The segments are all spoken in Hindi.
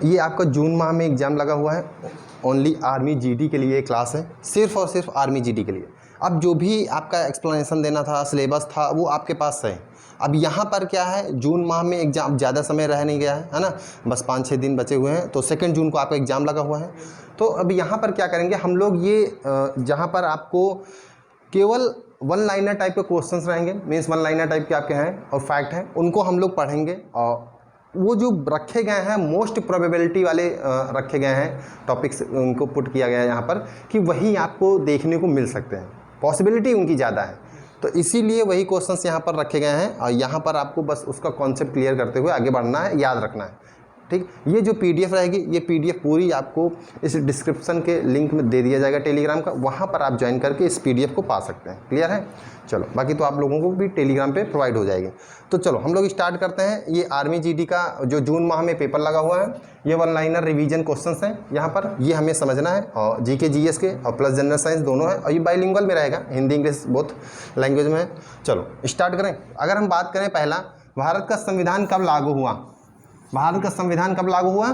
ये आपका जून माह में एग्ज़ाम लगा हुआ है, ओनली आर्मी जीडी के लिए क्लास है, सिर्फ और सिर्फ आर्मी जीडी के लिए। अब जो भी आपका एक्सप्लेनेशन देना था, सिलेबस था, वो आपके पास है। अब यहाँ पर क्या है, जून माह में एग्ज़ाम ज़्यादा समय रह नहीं गया है ना, बस 5-6 दिन बचे हुए हैं, तो 2 जून को आपका एग्ज़ाम लगा हुआ है। तो अब यहाँ पर क्या करेंगे हम लोग, ये जहाँ पर आपको केवल वन लाइनर टाइप के क्वेश्चंस रहेंगे, मीन्स वन लाइनर टाइप के आपके हैं और फैक्ट हैं, उनको हम लोग पढ़ेंगे। और वो जो रखे गए हैं मोस्ट प्रोबेबिलिटी वाले रखे गए हैं टॉपिक्स, उनको पुट किया गया है यहाँ पर कि वही आपको देखने को मिल सकते हैं, पॉसिबिलिटी उनकी ज़्यादा है, तो इसीलिए वही क्वेश्चंस यहाँ पर रखे गए हैं। और यहाँ पर आपको बस उसका कॉन्सेप्ट क्लियर करते हुए आगे बढ़ना है, याद रखना है, ठीक। ये जो पीडीएफ रहेगी, ये पीडीएफ पूरी आपको इस डिस्क्रिप्शन के लिंक में दे दिया जाएगा टेलीग्राम का, वहाँ पर आप ज्वाइन करके इस पीडीएफ को पा सकते हैं। क्लियर है? चलो, बाकी तो आप लोगों को भी टेलीग्राम पे प्रोवाइड हो जाएगी। तो चलो हम लोग स्टार्ट करते हैं। ये आर्मी जीडी का जो जून माह में पेपर लगा हुआ है, ये वन लाइनर रिवीजन क्वेश्चंस हैं यहाँ पर, ये हमें समझना है, और जीके जीएस के और प्लस जनरल साइंस दोनों है, और ये बाइलिंगुअल में रहेगा, हिंदी इंग्लिश बोथ लैंग्वेज में है। चलो स्टार्ट करें। अगर हम बात करें पहला, भारत का संविधान कब लागू हुआ? भारत का संविधान कब लागू हुआ?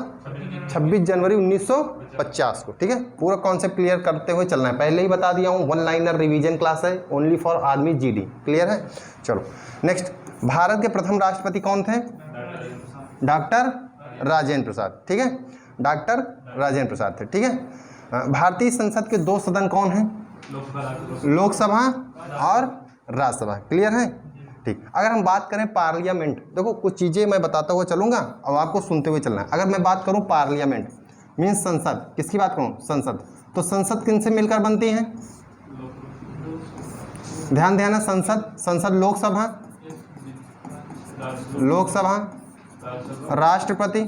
26 जनवरी 1950 को, ठीक है। पूरा कॉन्सेप्ट क्लियर करते हुए चलना है, पहले ही बता दिया हूँ, वन लाइनर रिवीजन क्लास है, only for army GD. Clear है? चलो नेक्स्ट, भारत के प्रथम राष्ट्रपति कौन थे? डॉक्टर राजेंद्र प्रसाद, ठीक है, डॉक्टर राजेंद्र प्रसाद थे, ठीक है। भारतीय संसद के 2 सदन कौन हैं? लोकसभा और राज्यसभा। क्लियर है? ठीक। अगर हम बात करें पार्लियामेंट, देखो कुछ चीज़ें मैं बताता हुआ चलूँगा और आपको सुनते हुए चलना है। अगर मैं बात करूँ पार्लियामेंट मीन्स संसद, किसकी बात करूँ? संसद। तो संसद किन से मिलकर बनती है? ध्यान देना, संसद लोकसभा, राष्ट्रपति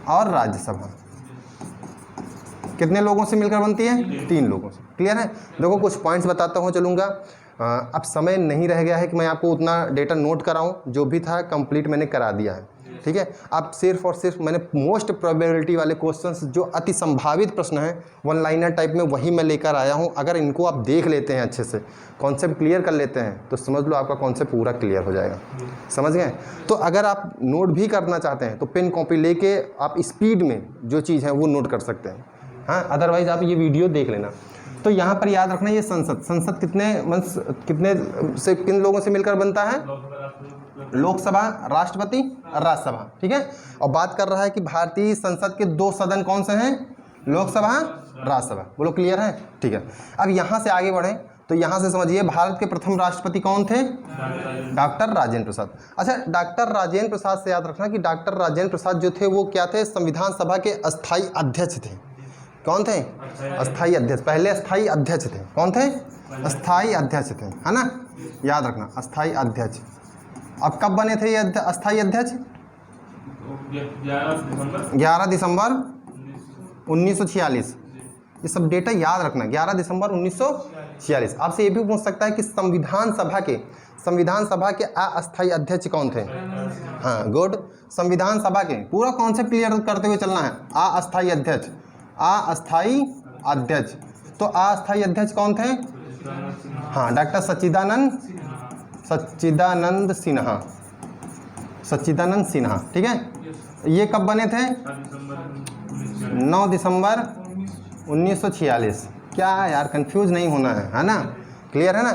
और राज्यसभा। कितने लोगों से मिलकर बनती है? 3 लोगों से। क्लियर है? देखो कुछ पॉइंट्स बताता हुआ चलूँगा। अब समय नहीं रह गया है कि मैं आपको उतना डेटा नोट कराऊं, जो भी था कंप्लीट मैंने करा दिया है, ठीक है। अब सिर्फ और सिर्फ मैंने मोस्ट प्रोबेबिलिटी वाले क्वेश्चंस, जो अति संभावित प्रश्न हैं वन लाइनर टाइप में, वही मैं लेकर आया हूं। अगर इनको आप देख लेते हैं, अच्छे से कॉन्सेप्ट क्लियर कर लेते हैं, तो समझ लो आपका कॉन्सेप्ट पूरा क्लियर हो जाएगा। समझ गए? तो अगर आप नोट भी करना चाहते हैं तो पेन कॉपी लेके आप स्पीड में जो चीज़ है वो नोट कर सकते हैं, हाँ, अदरवाइज आप ये वीडियो देख लेना। तो यहाँ पर याद रखना, ये संसद कितने से, किन लोगों से मिलकर बनता है? लोकसभा, राष्ट्रपति और राज्यसभा, ठीक है। और बात कर रहा है कि भारतीय संसद के 2 सदन कौन से हैं? लोकसभा, राज्यसभा। बोलो क्लियर है? ठीक है। अब यहाँ से आगे बढ़ें तो यहाँ से समझिए, भारत के प्रथम राष्ट्रपति कौन थे? डॉक्टर राजेंद्र प्रसाद। अच्छा, डॉक्टर राजेंद्र प्रसाद से याद रखना कि डॉक्टर राजेंद्र प्रसाद जो थे वो क्या थे? संविधान सभा के अस्थायी अध्यक्ष थे। कौन थे? अस्थायी अध्यक्ष। पहले अस्थायी अध्यक्ष थे। कौन थे? अस्थायी अध्यक्ष थे, है ना, याद रखना, अस्थायी अध्यक्ष। अब कब बने थे ये अस्थायी अध्यक्ष? 11 दिसंबर 1946। ये सब डेटा याद रखना, 11 दिसंबर 1946। आपसे ये भी पूछ सकता है कि संविधान सभा के अस्थायी अध्यक्ष कौन थे? हाँ, गुड। संविधान सभा के पूरा कॉन्सेप्ट क्लियर करते हुए चलना है। अस्थायी अध्यक्ष, अस्थायी अध्यक्ष। तो अस्थायी अध्यक्ष कौन थे? हाँ, डॉक्टर सच्चिदानंद सिन्हा, ठीक है। ये कब बने थे? 9 दिसंबर 1946। क्या है यार, कंफ्यूज नहीं होना है ना, क्लियर है ना?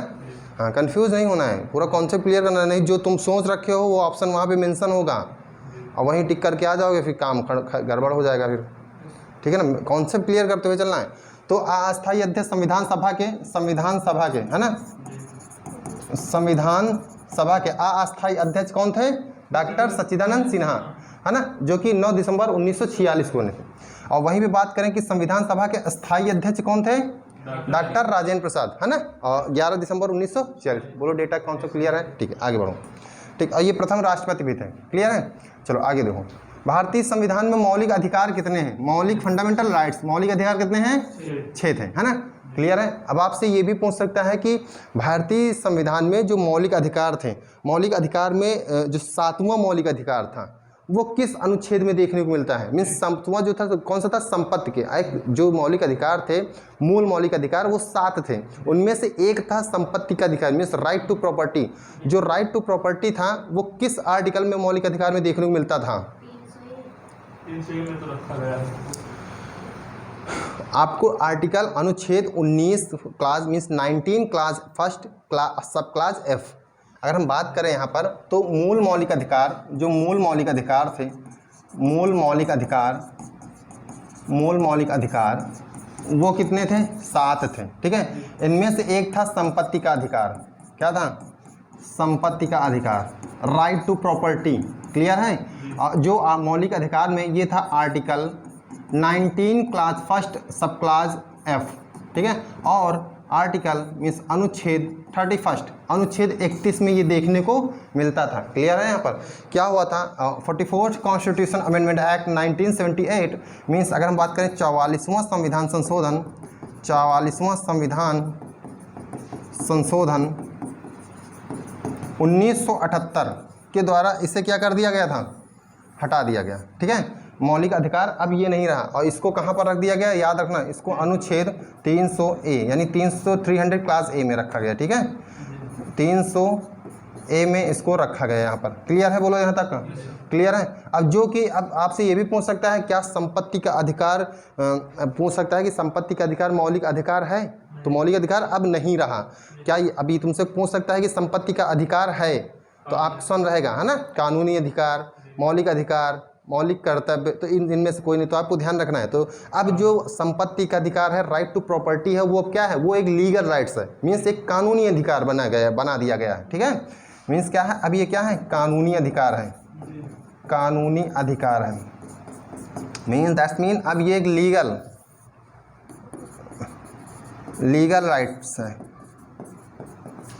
हाँ, कंफ्यूज नहीं होना है, पूरा कॉन्सेप्ट क्लियर करना है। नहीं जो तुम सोच रखे हो वो ऑप्शन वहाँ पे मेंशन होगा और वहीं टिक करके आ जाओगे, फिर काम गड़बड़ हो जाएगा फिर, ठीक है ना। कॉन्सेप्ट क्लियर करते हुए चलना है। तो अस्थायी अध्यक्ष संविधान सभा के, है ना, संविधान सभा के अस्थायी अध्यक्ष कौन थे? डॉक्टर सच्चिदानंद सिन्हा, है ना, जो कि 9 दिसंबर 1946 को बने थे। और वहीं भी बात करें कि संविधान सभा के अस्थायी अध्यक्ष कौन थे? डॉक्टर राजेंद्र प्रसाद, है ना, और 11 दिसंबर 1946। बोलो डेटा कॉन्सेप्ट क्लियर है? ठीक है, आगे बढ़ो। ठीक, और ये प्रथम राष्ट्रपति भी थे। क्लियर है? चलो आगे देखो। भारतीय संविधान में मौलिक अधिकार कितने हैं? मौलिक फंडामेंटल राइट्स, मौलिक अधिकार कितने हैं? 6 थे, है ना, क्लियर है। अब आपसे ये भी पूछ सकता है कि भारतीय संविधान में जो मौलिक अधिकार थे, मौलिक अधिकार में जो 7वां मौलिक अधिकार था वो किस अनुच्छेद में देखने को मिलता है? मीन्स 7वां जो था तो कौन सा था? संपत्ति के। एक जो मौलिक अधिकार थे, मूल मौलिक अधिकार, वो 7 थे। उनमें से एक था संपत्ति का अधिकार, मीन्स राइट टू प्रॉपर्टी। जो राइट टू प्रॉपर्टी था वो किस आर्टिकल में मौलिक अधिकार में देखने को मिलता था? 300 में तो रखा गया है। आपको आर्टिकल अनुच्छेद 19 class means 19 class first class सब क्लास एफ अगर हम बात करें यहाँ पर तो मूल मौलिक अधिकार, जो मूल मौलिक अधिकार थे, मूल मौलिक अधिकार वो कितने थे? 7 थे। ठीक है, इनमें से एक था संपत्ति का अधिकार। क्या था? संपत्ति का अधिकार, राइट टू प्रॉपर्टी। क्लियर है? जो मौलिक अधिकार में ये था आर्टिकल 19 क्लास फर्स्ट सब क्लास एफ। ठीक है, और आर्टिकल मीन्स अनुच्छेद 31 अनुच्छेद 31 में ये देखने को मिलता था। क्लियर है? यहाँ पर क्या हुआ था? 44 कॉन्स्टिट्यूशन अमेंडमेंट एक्ट 1978 मीन्स अगर हम बात करें 44वां संविधान संशोधन, 44वां संविधान संशोधन 1978 के द्वारा इसे क्या कर दिया गया था? हटा दिया गया। ठीक है, मौलिक अधिकार अब ये नहीं रहा और इसको कहाँ पर रख दिया गया? याद रखना, इसको अनुच्छेद 300A यानी 300 क्लास ए में रखा गया। ठीक है, 300A में इसको रखा गया यहाँ पर। क्लियर है? बोलो यहाँ तक क्लियर है? अब जो कि अब आपसे ये भी पूछ सकता है क्या संपत्ति का अधिकार, पूछ सकता है कि संपत्ति का अधिकार मौलिक अधिकार है? तो मौलिक अधिकार अब नहीं रहा। क्या अभी तुमसे पूछ सकता है कि संपत्ति का अधिकार है? तो ऑप्शन रहेगा, है ना, कानूनी अधिकार, मौलिक अधिकार, मौलिक कर्तव्य, तो इनमें से कोई नहीं। तो आपको ध्यान रखना है। तो अब जो संपत्ति का अधिकार है, राइट टू प्रॉपर्टी है, वो क्या है? वो एक लीगल राइट्स है, मीन्स एक कानूनी अधिकार बना दिया गया है। ठीक है, मीन्स क्या है? अब ये क्या है? कानूनी अधिकार है, कानूनी अधिकार है। मीन्स दैट्स मीन अब ये एक लीगल राइट्स है।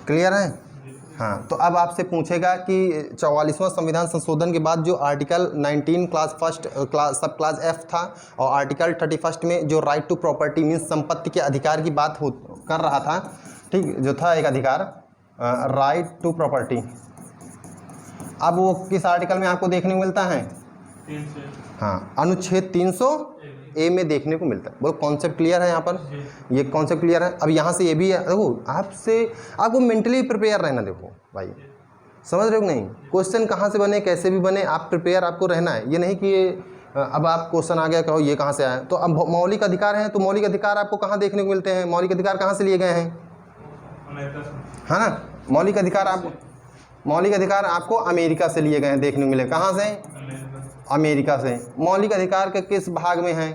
क्लियर है? हाँ, तो अब आपसे पूछेगा कि 44वां संविधान संशोधन के बाद जो आर्टिकल 19 क्लास फर्स्ट क्लास सब क्लास एफ था और आर्टिकल 31 में जो राइट टू प्रॉपर्टी मीन्स संपत्ति के अधिकार की बात कर रहा था, ठीक, जो था एक अधिकार राइट टू प्रॉपर्टी, अब वो किस आर्टिकल में आपको देखने को मिलता है? हाँ, अनुच्छेद 300A में देखने को मिलता है। बोलो कॉन्सेप्ट क्लियर है यहाँ पर? ये कॉन्सेप्ट क्लियर है। अब यहाँ से ये भी है, देखो आपको मेंटली प्रिपेयर रहना। देखो भाई, समझ रहे हो नहीं? क्वेश्चन कहाँ से बने, कैसे भी बने, आप प्रिपेयर आपको रहना है। ये नहीं कि अब आप क्वेश्चन आ गया कहो ये कहाँ से आया। तो अब मौलिक अधिकार हैं, तो मौलिक अधिकार आपको कहाँ देखने को मिलते हैं? मौलिक अधिकार कहाँ से लिए गए हैं? है ना, मौलिक अधिकार आपको अमेरिका से लिए गए हैं, देखने को मिले। कहाँ से? अमेरिका से। मौलिक अधिकार के किस भाग में है?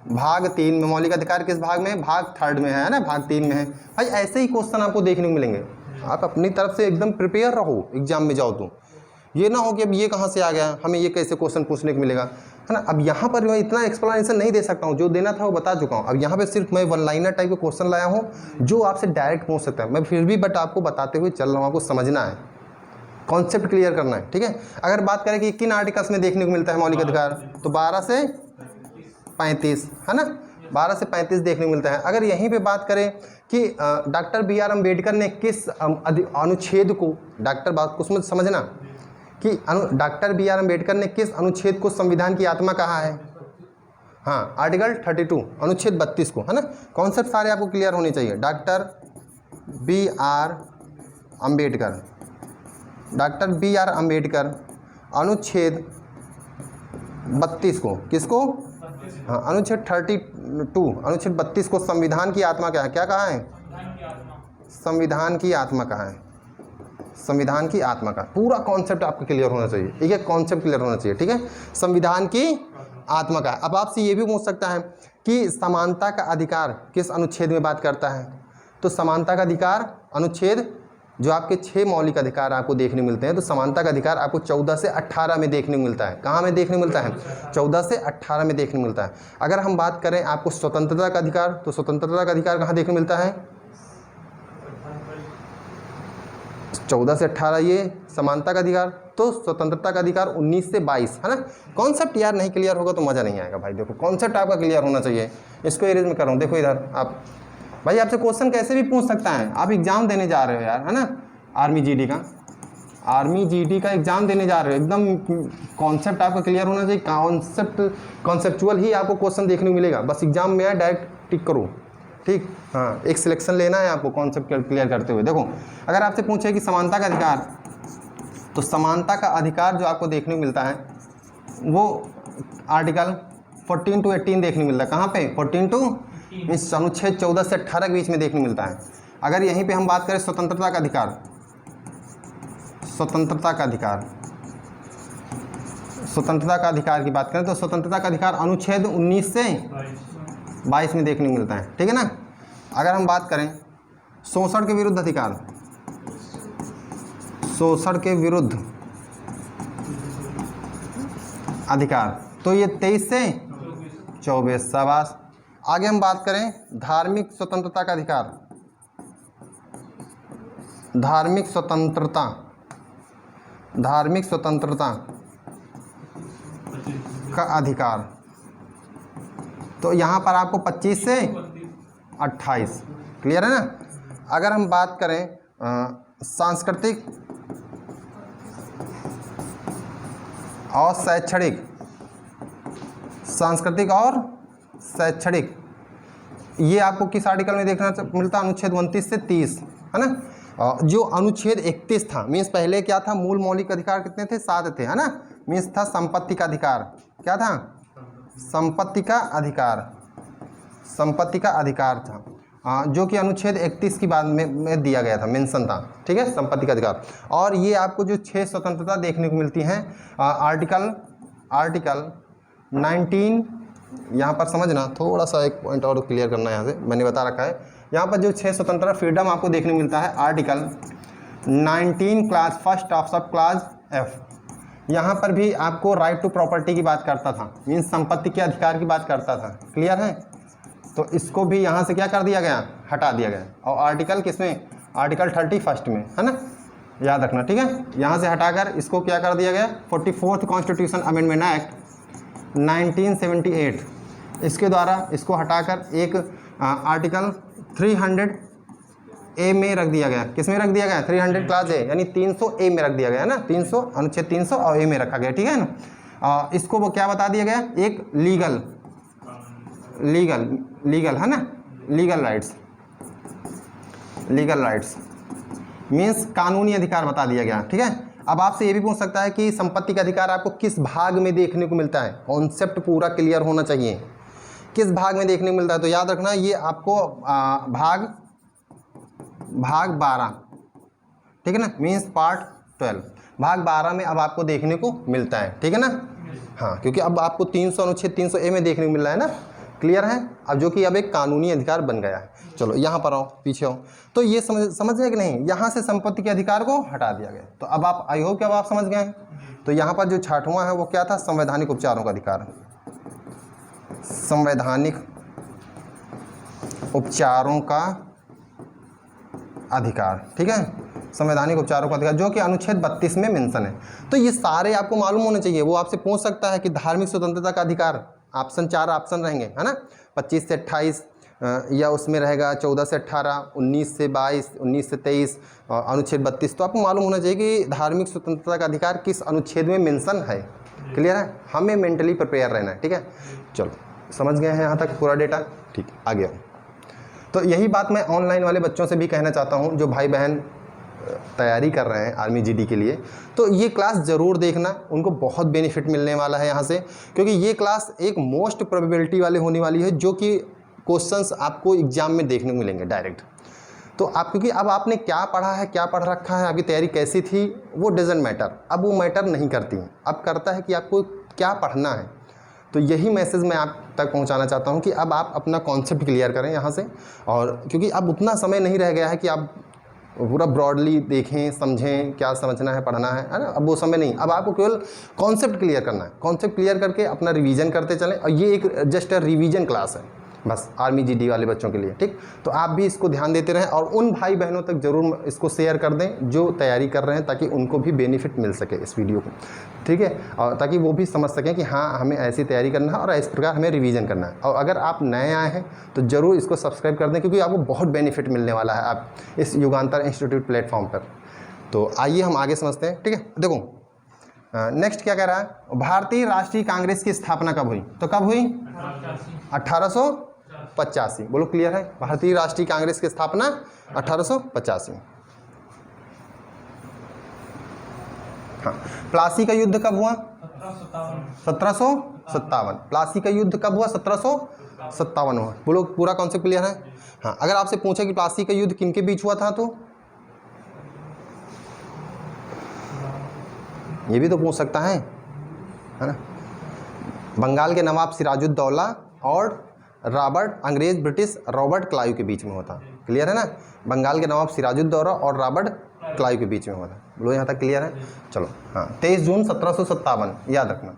भाग 3 में। मौलिक अधिकार किस भाग में है? भाग 3 में है ना, भाग 3 में है। भाई ऐसे ही क्वेश्चन आपको देखने को मिलेंगे। आप अपनी तरफ से एकदम प्रिपेयर रहो, एग्जाम में जाओ तो ये ना हो कि अब ये कहाँ से आ गया, हमें ये कैसे क्वेश्चन पूछने को मिलेगा, है ना। अब यहाँ पर मैं इतना एक्सप्लेनेशन नहीं दे सकता हूँ, जो देना था वो बता चुका हूँ। अब यहाँ पे सिर्फ मैं वन लाइनर टाइप के क्वेश्चन लाया हूँ जो आपसे डायरेक्ट पूछ सकता है। मैं फिर भी बट आपको बताते हुए चल रहा हूँ, आपको समझना है, कॉन्सेप्ट क्लियर करना है। ठीक है, अगर बात करें कि किन आर्टिकल्स में देखने को मिलता है मौलिक अधिकार, तो 12 से 35, है ना, 12 से 35 देखने को मिलता है। अगर यहीं पे बात करें कि डॉक्टर B.R. अम्बेडकर ने किस अनुच्छेद को, डॉक्टर बात को समझना कि डॉक्टर B.R. अम्बेडकर ने किस अनुच्छेद को संविधान की आत्मा कहा है? हाँ, आर्टिकल 32 अनुच्छेद 32 को, है ना। कॉन्सेप्ट सारे आपको क्लियर होने चाहिए। Doctor B.R. अम्बेडकर अनुच्छेद 32 को, किसको? हाँ, अनुच्छेद 32 अनुच्छेद 32 को संविधान की आत्मा क्या है? क्या कहा है? संविधान की आत्मा कहा है। संविधान की आत्मा का पूरा कॉन्सेप्ट आपको क्लियर होना चाहिए। ठीक है, कॉन्सेप्ट क्लियर होना चाहिए। ठीक है, संविधान की आत्मा का। अब आपसे ये भी पूछ सकता है कि समानता का अधिकार किस अनुच्छेद में बात करता है? तो समानता का अधिकार अनुच्छेद, जो आपके 6 मौलिक अधिकार आपको देखने मिलते हैं, तो समानता का अधिकार आपको 14 से 18 में देखने को मिलता है। कहाँ में देखने को मिलता है? 14 से 18 में देखने को मिलता है। अगर हम बात करें आपको स्वतंत्रता का अधिकार, तो स्वतंत्रता का अधिकार कहाँ देखने को मिलता है? 14 से 18 ये समानता का अधिकार, तो स्वतंत्रता का अधिकार 19 से 22, है ना। कॉन्सेप्ट यार नहीं क्लियर होगा तो मज़ा नहीं आएगा भाई। देखो कॉन्सेप्ट आपका क्लियर होना चाहिए। इसको एरेज में कर रहा हूँ, देखो इधर आप भाई, आपसे क्वेश्चन कैसे भी पूछ सकता है। आप एग्जाम देने जा रहे हो यार, है ना, आर्मी जीडी का एग्जाम देने जा रहे हो, एकदम कॉन्सेप्ट आपका क्लियर होना चाहिए। कॉन्सेप्चुअल ही आपको क्वेश्चन देखने को मिलेगा। बस एग्जाम में आए डायरेक्ट टिक करो, ठीक। हाँ, एक सिलेक्शन लेना है आपको कॉन्सेप्ट क्लियर करते हुए। देखो अगर आपसे पूछे कि समानता का अधिकार, तो समानता का अधिकार जो आपको देखने को मिलता है वो आर्टिकल 14 to 18 देखने मिलता है। कहाँ पे 14 to मीन्स अनुच्छेद 14 से 18 के बीच में देखने मिलता है। अगर यहीं पे हम बात करें स्वतंत्रता का अधिकार, स्वतंत्रता का अधिकार, स्वतंत्रता का अधिकार की बात करें तो स्वतंत्रता का अधिकार अनुच्छेद 19 से 22 में देखने को मिलता है, ठीक है ना। अगर हम बात करें शोषण के विरुद्ध अधिकार, शोषण के विरुद्ध अधिकार, तो ये 23 से 24। शाबाश। आगे हम बात करें धार्मिक स्वतंत्रता का अधिकार, धार्मिक स्वतंत्रता, धार्मिक स्वतंत्रता का अधिकार, तो यहाँ पर आपको 25 से 28। क्लियर है ना। अगर हम बात करें सांस्कृतिक और शैक्षणिक, सांस्कृतिक और शैक्षणिक, ये आपको किस आर्टिकल में देखना मिलता है? अनुच्छेद 29 से 30, है ना। जो अनुच्छेद 31 था, मीन्स पहले क्या था, मूल मौलिक अधिकार कितने थे? 7 थे, है ना। मीन्स था संपत्ति का अधिकार, क्या था? संपत्ति का अधिकार, संपत्ति का अधिकार था, जो कि अनुच्छेद 31 की बाद में दिया गया था, मेंशन था, ठीक है, संपत्ति का अधिकार। और ये आपको जो 6 स्वतंत्रता देखने को मिलती हैं आर्टिकल 19, यहाँ पर समझना थोड़ा सा एक पॉइंट और क्लियर करना है, यहाँ से मैंने बता रखा है। यहाँ पर जो 6 स्वतंत्रता फ्रीडम आपको देखने को मिलता है आर्टिकल 19 क्लास फर्स्ट ऑफ सब क्लास F, यहाँ पर भी आपको राइट टू प्रॉपर्टी की बात करता था, मीन्स संपत्ति के अधिकार की बात करता था। क्लियर है। तो इसको भी यहाँ से क्या कर दिया गया? हटा दिया गया। और आर्टिकल किसमें? आर्टिकल 31 में, है ना, याद रखना, ठीक है। यहाँ से हटाकर इसको क्या कर दिया गया? 44th कॉन्स्टिट्यूशन अमेंडमेंट एक्ट 1978, इसके द्वारा इसको हटाकर एक आर्टिकल 300A में रख दिया गया। किस में रख दिया गया? 300 क्लास ए, यानी 300A में रख दिया गया, है ना। 300 अनुच्छेद 300 और ए में रखा गया, ठीक है ना। इसको वो क्या बता दिया गया? एक लीगल, है ना, legal rights, legal rights means कानूनी अधिकार बता दिया गया, ठीक है। अब आपसे ये भी पूछ सकता है कि संपत्ति का अधिकार आपको किस भाग में देखने को मिलता है? कॉन्सेप्ट पूरा क्लियर होना चाहिए, किस भाग में देखने को मिलता है। तो याद रखना ये आपको भाग 12, ठीक है ना, मीन्स पार्ट 12, भाग 12 में अब आपको देखने को मिलता है, ठीक है ना। हाँ, क्योंकि अब आपको 300 अनुच्छेद 300A में देखने को मिल रहा है ना। क्लियर है। अब जो कि अब एक कानूनी अधिकार बन गया है। चलो यहाँ पर आओ, पीछे आओ। तो ये समझ गए कि नहीं? यहाँ से संपत्ति के अधिकार को हटा दिया गया। तो अब आप, आई होप कि अब आप समझ गए हैं। तो यहाँ पर जो 6वां है वो क्या था? संवैधानिक उपचारों का अधिकार, संवैधानिक उपचारों का अधिकार, ठीक है, संवैधानिक उपचारों का अधिकार, जो कि अनुच्छेद 32 में मेंशन है। तो ये सारे आपको मालूम होने चाहिए। वो आपसे पूछ सकता है कि धार्मिक स्वतंत्रता का अधिकार, ऑप्शन 4 ऑप्शन रहेंगे, है ना, 25 से 28, या उसमें रहेगा 14 से 18, 19 से 22, 19 से 23, अनुच्छेद 32। तो आपको मालूम होना चाहिए कि धार्मिक स्वतंत्रता का अधिकार किस अनुच्छेद में मेंशन है। क्लियर है। हमें मेंटली प्रिपेयर रहना है, ठीक है। चलो समझ गए हैं यहाँ तक पूरा डेटा, ठीक, आगे आओ। तो यही बात मैं ऑनलाइन वाले बच्चों से भी कहना चाहता हूँ, जो भाई बहन तैयारी कर रहे हैं आर्मी जीडी के लिए। तो ये क्लास ज़रूर देखना, उनको बहुत बेनिफिट मिलने वाला है यहाँ से, क्योंकि ये क्लास एक मोस्ट प्रोबेबिलिटी वाले होने वाली है, जो कि क्वेश्चंस आपको एग्जाम में देखने को मिलेंगे डायरेक्ट। तो आप, क्योंकि अब आपने क्या पढ़ा है, क्या पढ़ रखा है, आपकी तैयारी कैसी थी, वो डजेंट मैटर, अब वो मैटर नहीं करती। अब करता है कि आपको क्या पढ़ना है। तो यही मैसेज मैं आप तक पहुंचाना चाहता हूं कि अब आप अपना कॉन्सेप्ट क्लियर करें यहाँ से। और क्योंकि अब उतना समय नहीं रह गया है कि आप पूरा ब्रॉडली देखें, समझें, क्या समझना है, पढ़ना है ना। अब वो समय नहीं, अब आपको केवल कॉन्सेप्ट क्लियर करना है। कॉन्सेप्ट क्लियर करके अपना रिवीजन करते चलें। और ये एक जस्ट रिवीजन क्लास है बस, आर्मी जीडी वाले बच्चों के लिए, ठीक। तो आप भी इसको ध्यान देते रहें और उन भाई बहनों तक ज़रूर इसको शेयर कर दें जो तैयारी कर रहे हैं, ताकि उनको भी बेनिफिट मिल सके इस वीडियो को, ठीक है। और ताकि वो भी समझ सकें कि हाँ, हमें ऐसी तैयारी करना है और इस प्रकार हमें रिवीजन करना है। और अगर आप नए आए हैं तो ज़रूर इसको सब्सक्राइब कर दें, क्योंकि आपको बहुत बेनिफिट मिलने वाला है आप इस युगांतर इंस्टीट्यूट प्लेटफॉर्म पर। तो आइए हम आगे समझते हैं, ठीक है। देखो नेक्स्ट क्या कह रहा है, भारतीय राष्ट्रीय कांग्रेस की स्थापना कब हुई? तो कब हुई? 1885। बोलो क्लियर है। भारतीय राष्ट्रीय कांग्रेस की स्थापना 1885। हाँ, प्लासी का युद्ध कब हुआ? 1757। प्लासी का युद्ध कब हुआ? 1757 हुआ। बोलो पूरा कॉन्सेप्ट क्लियर है? हाँ, अगर आपसे पूछे कि प्लासी का युद्ध किनके बीच हुआ था, तो ये भी तो पूछ सकता है ना। बंगाल के नवाब सिराजुद्दौला और अंग्रेज ब्रिटिश रॉबर्ट क्लाइव के बीच में हुआ था। क्लियर है ना? बंगाल के नवाब सिराजुद्दौला और रॉबर्ट क्लाइव के बीच में हुआ था। बोलो यहाँ तक क्लियर है? चलो हाँ, 23 जून 1757 याद रखना।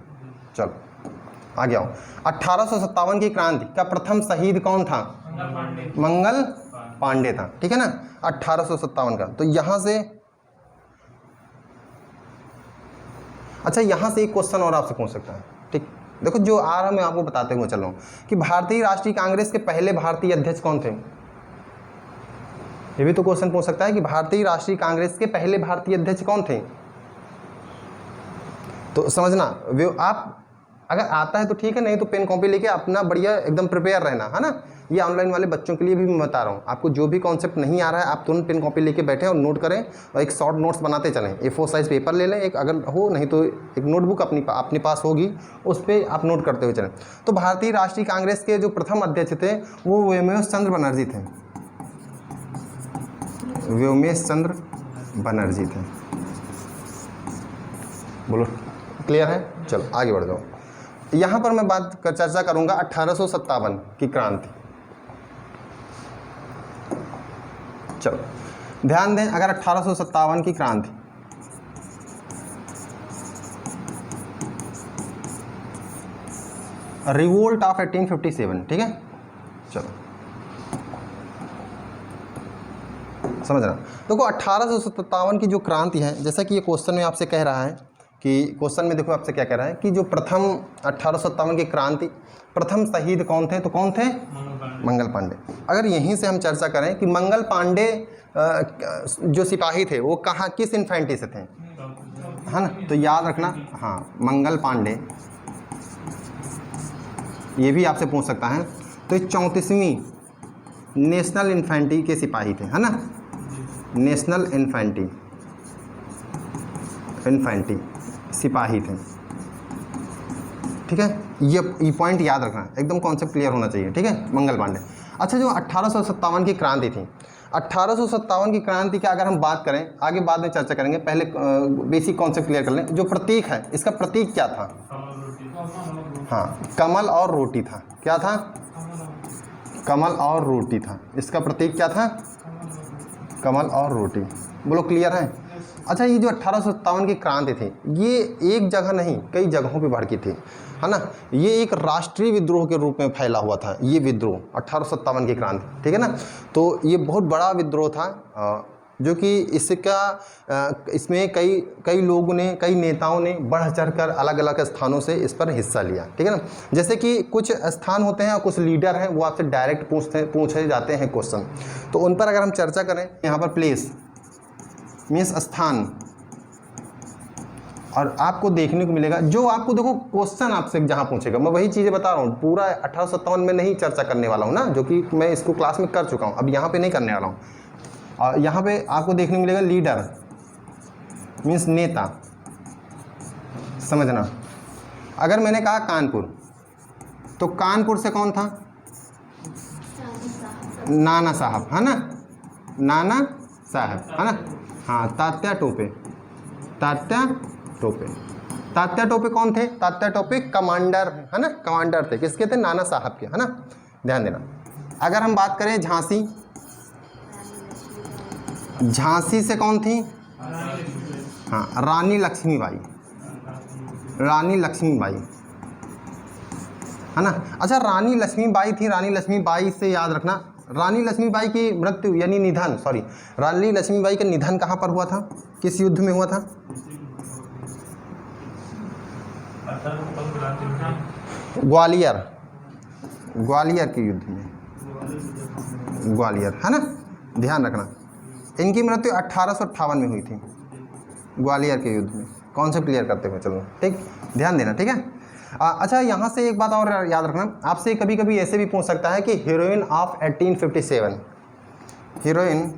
चलो आगे आओ। 1857 की क्रांति का प्रथम शहीद कौन था? मंगल पांडे था। ठीक है ना? 1857 का। तो यहाँ से अच्छा, यहाँ से एक क्वेश्चन और आपसे पूछ सकता है। ठीक, देखो जो आ रहा मैं आपको बताते हुए चल रहा हूँ कि भारतीय राष्ट्रीय कांग्रेस के पहले भारतीय अध्यक्ष कौन थे? ये भी तो क्वेश्चन पूछ सकता है कि भारतीय राष्ट्रीय कांग्रेस के पहले भारतीय अध्यक्ष कौन थे। तो समझना, आप अगर आता है तो ठीक है, नहीं तो पेन कॉपी लेके अपना बढ़िया एकदम प्रिपेयर रहना, है ना। ये ऑनलाइन वाले बच्चों के लिए भी मैं बता रहा हूँ। आपको जो भी कॉन्सेप्ट नहीं आ रहा है, आप तुरंत पेन कॉपी लेके बैठे और नोट करें और एक शॉर्ट नोट्स बनाते चलें। A4 साइज पेपर ले लें एक, अगर हो, नहीं तो एक नोटबुक अपने पास होगी, उस पर आप नोट करते हुए चलें। तो भारतीय राष्ट्रीय कांग्रेस के जो प्रथम अध्यक्ष थे वो व्योमेश चंद्र बनर्जी थे। व्योमेश चंद्र बनर्जी थे। बोलो क्लियर है? चलो आगे बढ़ जाओ। यहाँ पर मैं चर्चा करूँगा 1857 की क्रांति। चलो ध्यान दें, अगर 1857 की क्रांति रिवोल्ट ऑफ 1857, ठीक है। चलो समझना, देखो 1857 की जो क्रांति है, जैसा कि ये क्वेश्चन में आपसे कह रहा है कि क्वेश्चन में देखो आपसे क्या कह रहा है कि जो प्रथम 1857 की क्रांति प्रथम शहीद कौन थे, तो कौन थे? मंगल पांडे। अगर यहीं से हम चर्चा करें कि मंगल पांडे जो सिपाही थे वो कहाँ, किस इन्फेंट्री से थे, है ना, तो याद रखना। हाँ, मंगल पांडे, ये भी आपसे पूछ सकता है। तो 34वीं नेशनल इन्फेंट्री के सिपाही थे, है ना, नेशनल इन्फेंट्री सिपाही थे। ठीक है, ये पॉइंट याद रखना, एकदम कॉन्सेप्ट क्लियर होना चाहिए। ठीक है, मंगल पांडे। अच्छा, जो 1857 की क्रांति थी, 1857 की क्रांति की अगर हम बात करें, आगे बाद में चर्चा करेंगे, पहले बेसिक कॉन्सेप्ट क्लियर कर लें। जो प्रतीक है, इसका प्रतीक क्या था? हाँ, कमल और रोटी था। क्या था? कमल और रोटी था। इसका प्रतीक क्या था? कमल और रोटी। बोलो क्लियर है? अच्छा, ये जो 1857 की क्रांति थी, ये एक जगह नहीं कई जगहों पे भड़की थी, है ना। ये एक राष्ट्रीय विद्रोह के रूप में फैला हुआ था ये विद्रोह, 1857 की क्रांति, ठीक है ना। तो ये बहुत बड़ा विद्रोह था, जो कि इसमें कई लोगों ने, कई नेताओं ने बढ़ चढ़कर अलग अलग स्थानों से इस पर हिस्सा लिया, ठीक है ना। जैसे कि कुछ स्थान होते हैं और कुछ लीडर हैं, वो आपसे डायरेक्ट पूछे जाते हैं क्वेश्चन, तो उन पर अगर हम चर्चा करें, यहाँ पर प्लेस मीन्स स्थान, और आपको देखने को मिलेगा, जो आपको देखो क्वेश्चन आपसे जहाँ पूछेगा, मैं वही चीज़ें बता रहा हूँ, पूरा 1857 में नहीं चर्चा करने वाला हूँ ना, जो कि मैं इसको क्लास में कर चुका हूँ, अब यहाँ पे नहीं करने वाला हूँ। और यहाँ पे आपको देखने मिलेगा लीडर मीन्स नेता, समझना। अगर मैंने कहा कानपुर, तो कानपुर से कौन था? नाना साहब, है ना, नाना साहब, है ना। हाँ, तात्या टोपे कौन थे? तात्या टोपे कमांडर, है ना, कमांडर थे। किसके थे? नाना साहब के, है ना, ध्यान देना। अगर हम बात करें झांसी से कौन थी? हाँ, रानी लक्ष्मीबाई, है ना। अच्छा, रानी लक्ष्मीबाई थी, रानी लक्ष्मीबाई से याद रखना, रानी लक्ष्मीबाई की मृत्यु यानी निधन, रानी लक्ष्मीबाई का निधन कहाँ पर हुआ था? किस युद्ध में हुआ था? ग्वालियर के युद्ध में, ग्वालियर, है ना, ध्यान रखना। इनकी मृत्यु 1858 में हुई थी, ग्वालियर के युद्ध में। कॉन्सेप्ट क्लियर करते हुए चलो, ठीक, ध्यान देना, ठीक है। अच्छा, यहाँ से एक बात और याद रखना, आपसे कभी कभी ऐसे भी पूछ सकता है कि heroine of 1857, heroine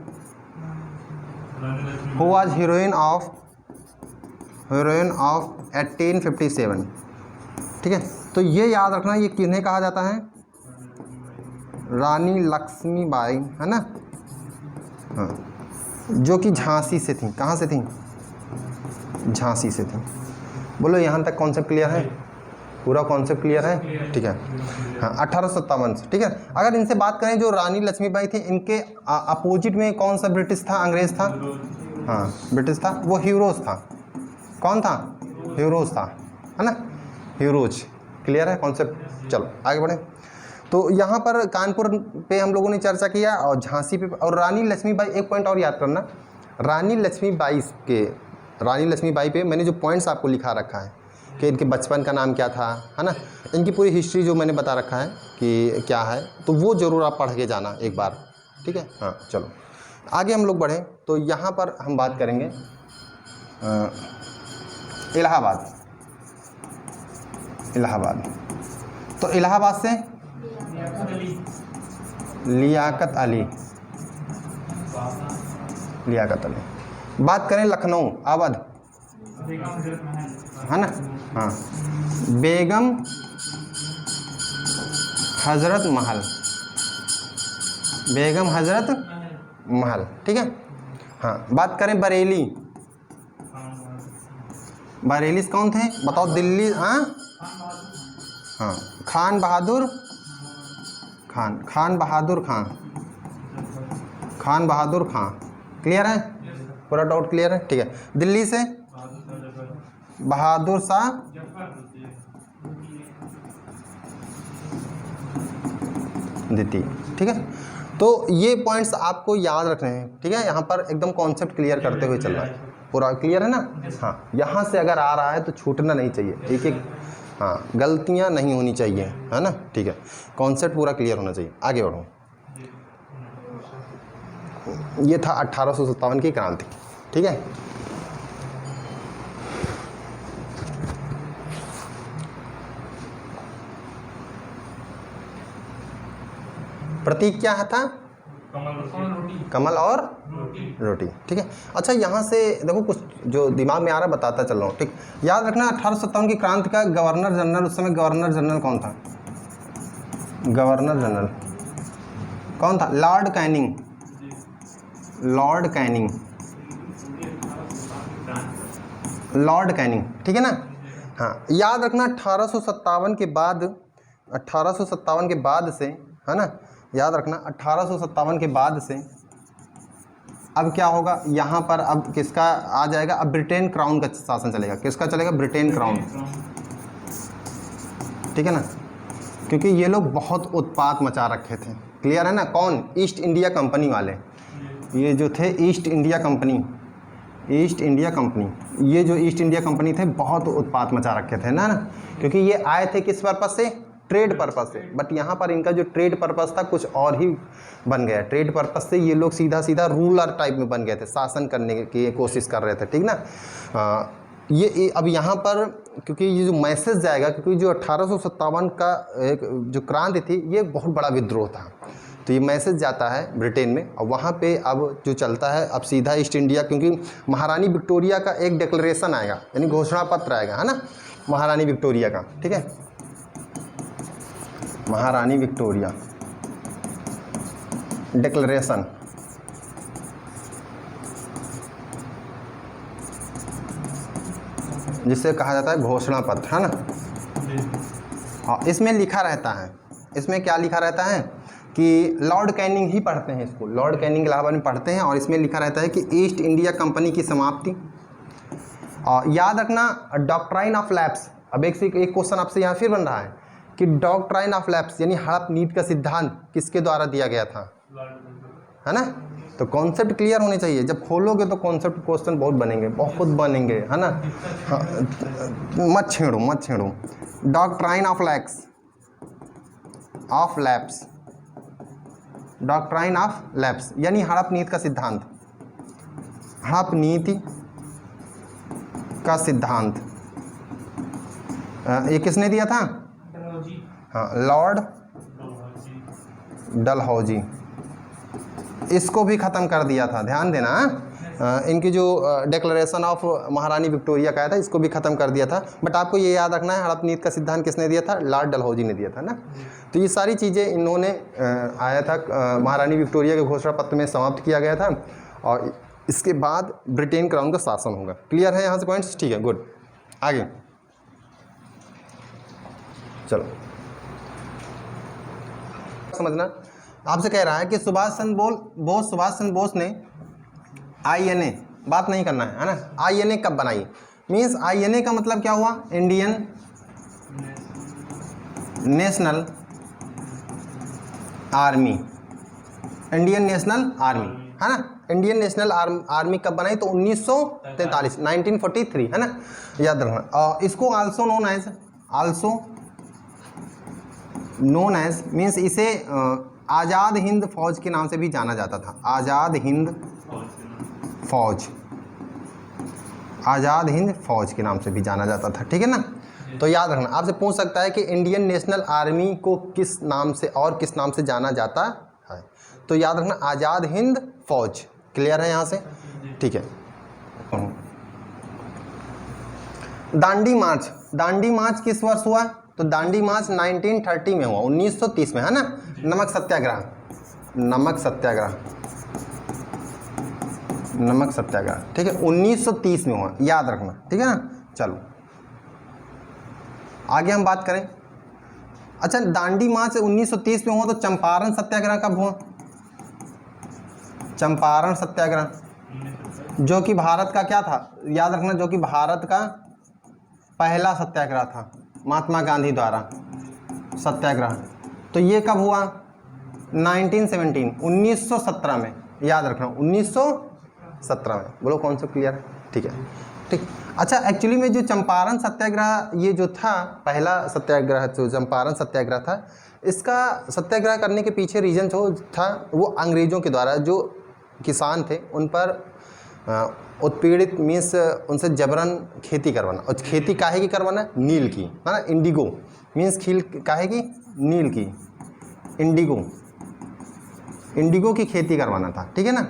who was heroine of heroine of 1857, ठीक है। तो ये याद रखना, ये किन्हें कहा जाता है? रानी लक्ष्मीबाई, है ना। हाँ, जो कि झांसी से थी। कहाँ से थी? झांसी से थी। बोलो यहाँ तक कॉन्सेप्ट क्लियर है? पूरा कॉन्सेप्ट क्लियर है? ठीक है। हाँ, 1857 से, ठीक है। अगर इनसे बात करें, जो रानी लक्ष्मीबाई थी, इनके अपोजिट में कौन सा ब्रिटिश था, अंग्रेज था? हाँ, ब्रिटिश था, वो ह्यूरोज था। कौन था? ह्यूरोज था, है ना, ह्यूरोज। क्लियर है कॉन्सेप्ट? चलो आगे बढ़े। तो यहाँ पर कानपुर पे हम लोगों ने चर्चा किया, और झांसी पे, और रानी लक्ष्मीबाई। एक पॉइंट और याद करना, रानी लक्ष्मीबाई पे मैंने जो पॉइंट्स आपको लिखा रखा है कि इनके बचपन का नाम क्या था, है ना, इनकी पूरी हिस्ट्री जो मैंने बता रखा है कि क्या है, तो वो ज़रूर आप पढ़ के जाना एक बार, ठीक है। हाँ, चलो आगे हम लोग बढ़ें। तो यहाँ पर हम बात करेंगे इलाहाबाद। तो इलाहाबाद से लियाकत अली। बात करें लखनऊ, अवध, है ना। हाँ, बेगम हजरत महल, ठीक है। हाँ, बात करें बरेली। बरेली से कौन थे बताओ? दिल्ली। हाँ हाँ, खान बहादुर खान। क्लियर है? पूरा डाउट क्लियर है? ठीक है। दिल्ली से बहादुर शाह द्वितीय, ठीक है। तो ये पॉइंट्स आपको याद रखने हैं, ठीक है। यहाँ पर एकदम कॉन्सेप्ट क्लियर करते हुए चलना है। पूरा क्लियर है ना? हाँ, यहाँ से अगर आ रहा है तो छूटना नहीं चाहिए, एक हाँ, गलतियाँ नहीं होनी चाहिए, है ना, ठीक है। कॉन्सेप्ट पूरा क्लियर होना चाहिए। आगे बढ़ो। ये था 1857 की क्रांति, ठीक है। प्रतीक क्या था? कमल और रोटी, ठीक है। अच्छा, यहाँ से देखो कुछ जो दिमाग में आ रहा है बताता चल रहा हूँ, ठीक। याद रखना 1857 की क्रांति का गवर्नर जनरल, उस समय गवर्नर जनरल कौन था? गवर्नर जनरल कौन था? लॉर्ड कैनिंग, ठीक है ना। हाँ, याद रखना 1857 के बाद से, है ना, याद रखना 1857 के बाद से अब क्या होगा यहाँ पर? अब किसका आ जाएगा? अब ब्रिटेन क्राउन का शासन चलेगा। किसका चलेगा? ब्रिटेन क्राउन, ठीक है ना, क्योंकि ये लोग बहुत उत्पात मचा रखे थे। क्लियर है ना? कौन? ईस्ट इंडिया कंपनी वाले, ये जो थे ईस्ट इंडिया कंपनी, ये जो ईस्ट इंडिया कंपनी थे बहुत उत्पात मचा रखे थे ना, क्योंकि ये आए थे किस पर्पज़ से? ट्रेड पर्पस से। बट यहाँ पर इनका जो ट्रेड पर्पस था कुछ और ही बन गया। ट्रेड पर्पस से ये लोग सीधा रूलर टाइप में बन गए थे, शासन करने की कोशिश कर रहे थे, ठीक ना। ये अब यहाँ पर क्योंकि ये जो मैसेज जाएगा, क्योंकि जो 1857 का एक जो क्रांति थी ये बहुत बड़ा विद्रोह था, तो ये मैसेज जाता है ब्रिटेन में, और वहाँ पे अब जो चलता है अब सीधा ईस्ट इंडिया, क्योंकि महारानी विक्टोरिया का एक डिक्लेरेशन आएगा, यानी घोषणा पत्र आएगा, है ना, महारानी विक्टोरिया का, ठीक है। महारानी विक्टोरिया डिक्लेरेशन, जिसे कहा जाता है घोषणा पत्र, है ना। हाँ, इसमें लिखा रहता है, इसमें क्या लिखा रहता है कि लॉर्ड कैनिंग ही पढ़ते हैं इसको, लॉर्ड कैनिंग इलाहाबाद में पढ़ते हैं, और इसमें लिखा रहता है कि ईस्ट इंडिया कंपनी की समाप्ति। और याद रखना डॉक्ट्राइन ऑफ लैप्स। अब एक क्वेश्चन आपसे यहाँ फिर बन रहा है कि डॉक्ट्राइन ऑफ लैप्स यानी हड़प नीति का सिद्धांत किसके द्वारा दिया गया था, है ना। तो कॉन्सेप्ट क्लियर होने चाहिए, जब खोलोगे तो कॉन्सेप्ट क्वेश्चन बहुत बनेंगे, है ना। हाँ, मत छेड़ो। डॉक्ट्राइन ऑफ लैप्स यानी हड़प नीति का सिद्धांत, हड़प नीति का सिद्धांत ये किसने दिया था? हाँ, लॉर्ड डलहौजी। इसको भी ख़त्म कर दिया था, ध्यान देना। इनकी जो डिक्लेरेशन ऑफ महारानी विक्टोरिया का आया था इसको भी ख़त्म कर दिया था। बट आपको ये याद रखना है हड़प नीति का सिद्धांत किसने दिया था? लॉर्ड डलहौजी ने दिया था ना। तो ये सारी चीज़ें इन्होंने आया था महारानी विक्टोरिया के घोषणा पत्र में समाप्त किया गया था और इसके बाद ब्रिटेन क्राउन का शासन होगा। क्लियर है यहाँ से पॉइंट्स? ठीक है, गुड। आगे चलो समझना। आपसे कह रहा है कि सुभाष चंद्र बोस ने INA, बात नहीं करना है ना, INA कब बनाई? मीन्स INA का मतलब क्या हुआ? Indian national army, Indian national army है ना। इंडियन नेशनल आर्मी कब बनाई? तो 1943, 1943 है ना, याद रखना। इसको आल्सो नोन एज मीन्स इसे आज़ाद हिंद फौज के नाम से भी जाना जाता था। आज़ाद हिंद फौज के नाम से भी जाना जाता था, ठीक है ना। तो याद रखना, आपसे पूछ सकता है कि इंडियन नेशनल आर्मी को किस नाम से और किस नाम से जाना जाता है? तो याद रखना आज़ाद हिंद फौज। क्लियर है यहाँ से? ठीक है। दांडी मार्च किस वर्ष हुआ? तो दांडी मार्च 1930 में हुआ, 1930 में है ना। नमक सत्याग्रह, ठीक है, 1930 में हुआ, याद रखना, ठीक है ना। चलो आगे हम बात करें। अच्छा, दांडी मार्च 1930 में हुआ, तो चंपारण सत्याग्रह कब हुआ? चंपारण सत्याग्रह जो कि भारत का क्या था? याद रखना, जो कि भारत का पहला सत्याग्रह था, महात्मा गांधी द्वारा सत्याग्रह। तो ये कब हुआ? 1917 में, याद रखना 1917 में। बोलो कौन सा क्लियर है? ठीक है, ठीक। अच्छा, एक्चुअली में जो चंपारण सत्याग्रह ये जो था, पहला सत्याग्रह जो चंपारण सत्याग्रह था, इसका सत्याग्रह करने के पीछे रीज़न जो था वो अंग्रेज़ों के द्वारा जो किसान थे उन पर उत्पीड़ित, मीन्स उनसे जबरन खेती करवाना। और खेती काहे की करवाना? नील की, है ना। इंडिगो मीन्स खील काहे की? नील की, इंडिगो की खेती करवाना था, ठीक है ना।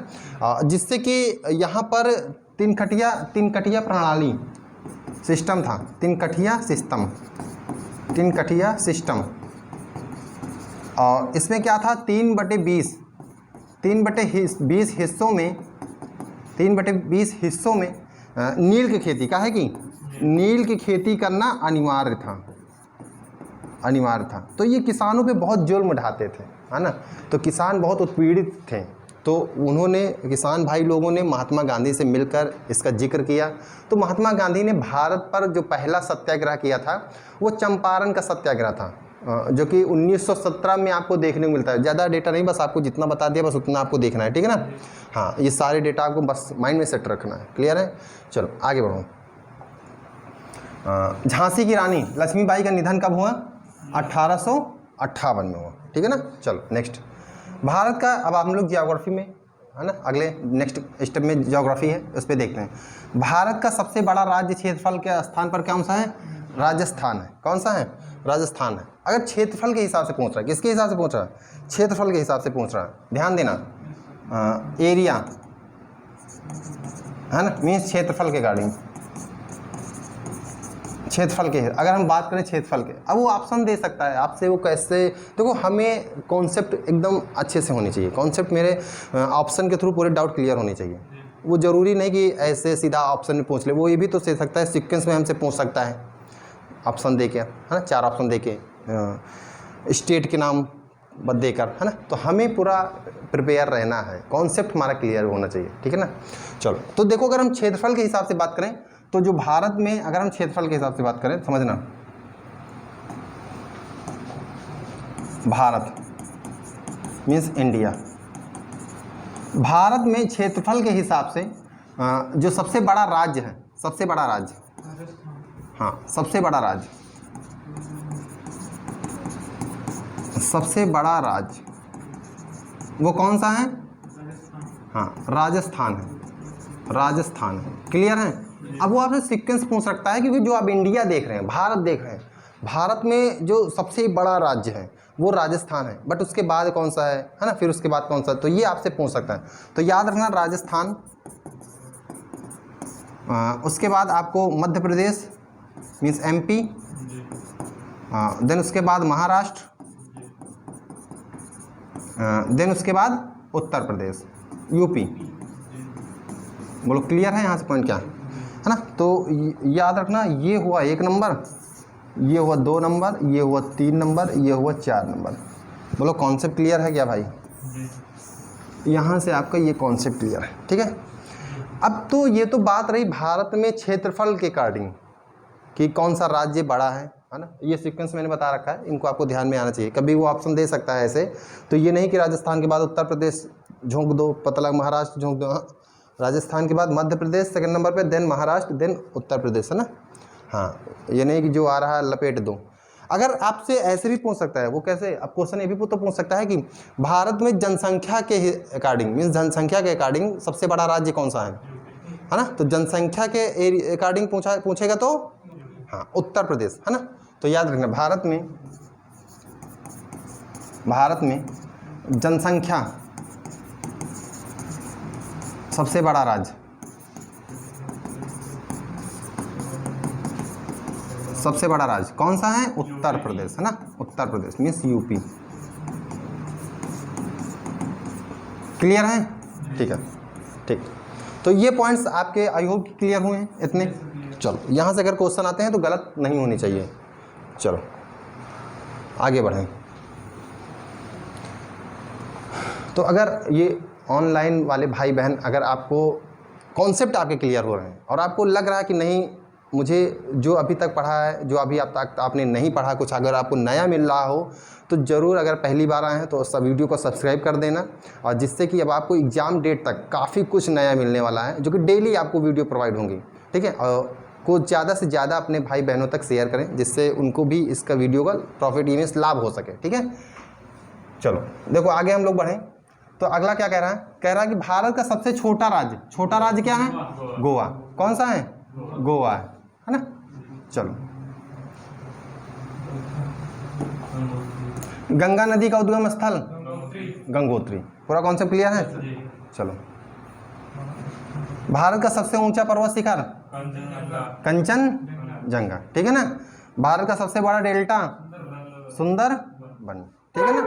जिससे कि यहाँ पर तीन कटिया प्रणाली सिस्टम था, तीन कटिया सिस्टम। और इसमें क्या था? 3/20 हिस्सों में नील की खेती, काहे की? नील की खेती करना अनिवार्य था। तो ये किसानों पे बहुत जुल्म ढाते थे, है ना। तो किसान बहुत उत्पीड़ित थे, तो उन्होंने, किसान भाई लोगों ने महात्मा गांधी से मिलकर इसका जिक्र किया। तो महात्मा गांधी ने भारत पर जो पहला सत्याग्रह किया था वो चंपारण का सत्याग्रह था, जो कि 1917 में आपको देखने को मिलता है। ज़्यादा डेटा नहीं, बस आपको जितना बता दिया बस उतना आपको देखना है, ठीक है ना। हाँ, ये सारे डेटा आपको बस माइंड में सेट रखना है। क्लियर है? चलो आगे बढ़ो। झांसी की रानी लक्ष्मीबाई का निधन कब हुआ? 1858 में हुआ, ठीक है ना। चलो नेक्स्ट, भारत का, अब हम लोग जियोग्राफी में है ना, अगले नेक्स्ट स्टेप में जियोग्राफी है, उस पर देखते हैं। भारत का सबसे बड़ा राज्य क्षेत्रफल के स्थान पर कौन सा है? राजस्थान है। कौन सा है? राजस्थान है। अगर क्षेत्रफल के हिसाब से पूछ रहा है, किसके हिसाब से पूछ रहा है? क्षेत्रफल के हिसाब से पूछ रहा है, ध्यान देना। एरिया है ना, मीन्स क्षेत्रफल के गाड़ी, क्षेत्रफल के, अगर हम बात करें क्षेत्रफल के, अब वो ऑप्शन दे सकता है आपसे, वो कैसे। देखो, हमें कॉन्सेप्ट एकदम अच्छे से होनी चाहिए, कॉन्सेप्ट मेरे ऑप्शन के थ्रू पूरे डाउट क्लियर होने चाहिए। वो ज़रूरी नहीं कि ऐसे सीधा ऑप्शन में पूछ ले, वो ये भी तो दे सकता है सीक्वेंस में हमसे पूछ सकता है, ऑप्शन दे के, है ना, 4 ऑप्शन दे के, स्टेट के नाम देकर, है ना। तो हमें पूरा प्रिपेयर रहना है, कॉन्सेप्ट हमारा क्लियर होना चाहिए, ठीक है ना। चलो, तो देखो, अगर हम क्षेत्रफल के हिसाब से बात करें तो जो भारत में, अगर हम क्षेत्रफल के हिसाब से बात करें, समझना, भारत मीन्स इंडिया। भारत में क्षेत्रफल के हिसाब से जो सबसे बड़ा राज्य है, सबसे बड़ा राज्य, हाँ, सबसे बड़ा राज्य वो कौन सा है? हाँ, राजस्थान है, राजस्थान है। क्लियर है? अब वो आपसे सीक्वेंस पूछ सकता है, क्योंकि जो आप इंडिया देख रहे हैं, भारत देख रहे हैं, भारत में जो सबसे बड़ा राज्य है वो राजस्थान है, बट उसके बाद कौन सा है ना, फिर उसके बाद कौन सा, तो ये आपसे पूछ सकता है। तो याद रखना, राजस्थान उसके बाद आपको मध्य प्रदेश मीन्स MP, जी देन उसके बाद महाराष्ट्र, देन उसके बाद उत्तर प्रदेश, UP। बोलो क्लियर है यहाँ से पॉइंट क्या है ना? तो याद रखना, ये हुआ 1 नंबर, ये हुआ 2 नंबर, ये हुआ 3 नंबर, ये हुआ 4 नंबर। बोलो कॉन्सेप्ट क्लियर है क्या भाई? जी यहाँ से आपका ये कॉन्सेप्ट क्लियर है, ठीक है। अब तो ये तो बात रही भारत में क्षेत्रफल के अकॉर्डिंग कि कौन सा राज्य बड़ा है ना? ये सीक्वेंस मैंने बता रखा है, इनको आपको ध्यान में आना चाहिए। कभी वो ऑप्शन दे सकता है ऐसे, तो ये नहीं कि राजस्थान के बाद उत्तर प्रदेश झोंक दो, पता लगा महाराष्ट्र झोंक दो। हाँ, राजस्थान के बाद मध्य प्रदेश सेकंड नंबर पे, देन महाराष्ट्र, देन उत्तर प्रदेश, है ना? हाँ, ये नहीं कि जो आ रहा है लपेट दो। अगर आपसे ऐसे भी पूछ सकता है, वो कैसे, अब क्वेश्चन ये भी तो पूछ सकता है कि भारत में जनसंख्या के अकॉर्डिंग मीन्स जनसंख्या के अकॉर्डिंग सबसे बड़ा राज्य कौन सा है ना? तो जनसंख्या के अकॉर्डिंग पूछेगा तो हाँ उत्तर प्रदेश, है ना? तो याद रखना, भारत में जनसंख्या सबसे बड़ा राज्य, सबसे बड़ा राज्य कौन सा है? उत्तर प्रदेश, है ना? Uttar Pradesh means UP। Clear है? ठीक है, ठीक। तो ये पॉइंट्स आपके आई होप क्लियर हुए हैं इतने। चलो यहाँ से अगर क्वेश्चन आते हैं तो गलत नहीं होनी चाहिए। चलो आगे बढ़ें। तो अगर ये ऑनलाइन वाले भाई बहन, अगर आपको कॉन्सेप्ट आपके क्लियर हो रहे हैं और आपको लग रहा है कि नहीं, मुझे जो अभी तक पढ़ा है, जो अभी आपने नहीं पढ़ा कुछ, अगर आपको नया मिल रहा हो तो ज़रूर, अगर पहली बार आए हैं तो सब वीडियो को सब्सक्राइब कर देना, और जिससे कि अब आपको एग्ज़ाम डेट तक काफ़ी कुछ नया मिलने वाला है, जो कि डेली आपको वीडियो प्रोवाइड होंगी, ठीक है। और को ज़्यादा से ज़्यादा अपने भाई बहनों तक शेयर करें, जिससे उनको भी इसका वीडियो का प्रॉफिट मीन्स लाभ हो सके, ठीक है। चलो देखो आगे हम लोग बढ़ें। तो अगला क्या कह रहा है? कह रहा है कि भारत का सबसे छोटा राज्य क्या है? गोवा। कौन सा है? गोवा है ना? चलो, गंगा नदी का उद्गम स्थल गंगोत्री। पूरा कॉन्सेप्ट क्लियर है? चलो, भारत का सबसे ऊंचा पर्वत शिखर कंचनजंगा, ठीक है ना? भारत का सबसे बड़ा डेल्टा सुंदरबन, ठीक है ना?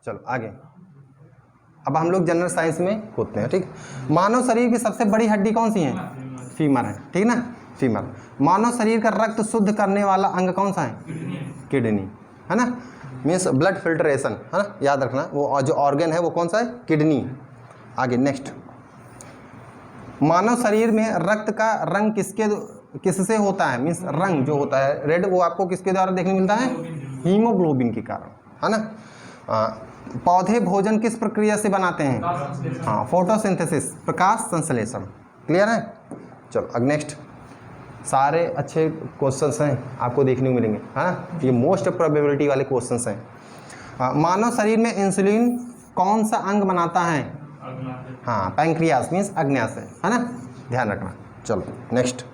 चलो आगे, अब हम लोग जनरल साइंस में होते हैं, ठीक। मानव शरीर की सबसे बड़ी हड्डी कौन सी है? फीमर है, ठीक ना? फीमर। मानव शरीर का रक्त शुद्ध करने वाला अंग कौन सा है? किडनी, है ना? मीन्स ब्लड फिल्ट्रेशन, है ना? याद रखना, वो जो ऑर्गन है वो कौन सा है? किडनी। आगे नेक्स्ट, मानव शरीर में रक्त का रंग किससे होता है? मीन्स रंग जो होता है रेड, वो आपको किसके द्वारा देखने मिलता है? हीमोग्लोबिन के कारण, है ना? पौधे भोजन किस प्रक्रिया से बनाते हैं? हाँ, फोटोसिंथेसिस, प्रकाश संश्लेषण। क्लियर है? चलो अब नेक्स्ट, सारे अच्छे क्वेश्चंस हैं आपको देखने को मिलेंगे, है ना? ये मोस्ट प्रोबेबिलिटी वाले क्वेश्चंस हैं। मानव शरीर में इंसुलिन कौन सा अंग बनाता है? हाँ, पैंक्रियास मीन्स अग्न्याशय, है ना? ध्यान रखना। चलो नेक्स्ट,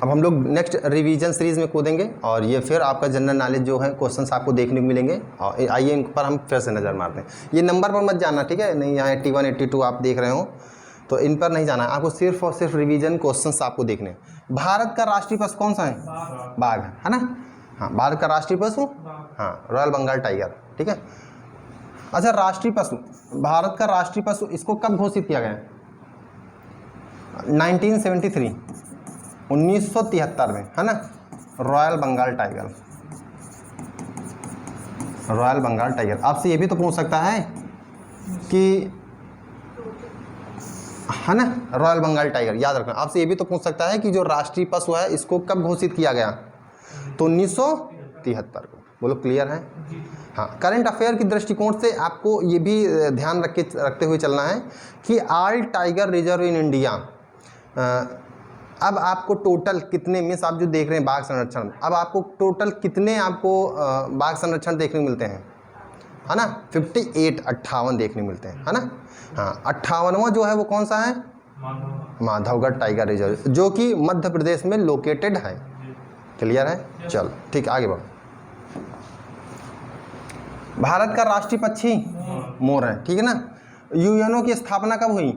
अब हम लोग नेक्स्ट रिवीजन सीरीज़ में कूदेंगे, और ये फिर आपका जनरल नॉलेज जो है क्वेश्चंस आपको देखने को मिलेंगे। और आइए इन पर हम फिर से नज़र मारते हैं। ये नंबर पर मत जाना, ठीक है? नहीं, यहाँ 81 82 आप देख रहे हो तो इन पर नहीं जाना है, आपको सिर्फ और सिर्फ रिवीजन क्वेश्चंस आपको देखने हैं। भारत का राष्ट्रीय पशु कौन सा है? बाघ, है ना? हाँ, भारत का राष्ट्रीय पशु हाँ रॉयल बंगाल टाइगर, ठीक है। अच्छा, राष्ट्रीय पशु, भारत का राष्ट्रीय पशु इसको कब घोषित किया गया? 1973, 1973 में, है ना? Royal Bengal tiger, royal Bengal tiger. आपसे ये भी तो पूछ सकता है कि, है ना, रॉयल बंगाल टाइगर याद रखना। आपसे ये भी तो पूछ सकता है कि जो राष्ट्रीय पशु है इसको कब घोषित किया गया? तो 1973 को। बोलो क्लियर है? हाँ, करंट अफेयर की दृष्टिकोण से आपको ये भी ध्यान रखते हुए चलना है कि all tiger reserve in India, अब आपको टोटल कितने, मीन्स आप जो देख रहे हैं बाघ संरक्षण, अब आपको टोटल कितने आपको बाघ संरक्षण देखने मिलते हैं? है ना? 58 देखने मिलते हैं, है ना? हाँ, 58वां जो है वो कौन सा है? माधवगढ़ टाइगर रिजर्व, जो कि मध्य प्रदेश में लोकेटेड है। क्लियर है? चलो ठीक, आगे बढ़ो। भारत का राष्ट्रीय पक्षी मोर है, ठीक है ना? यूएनओ की स्थापना कब हुई?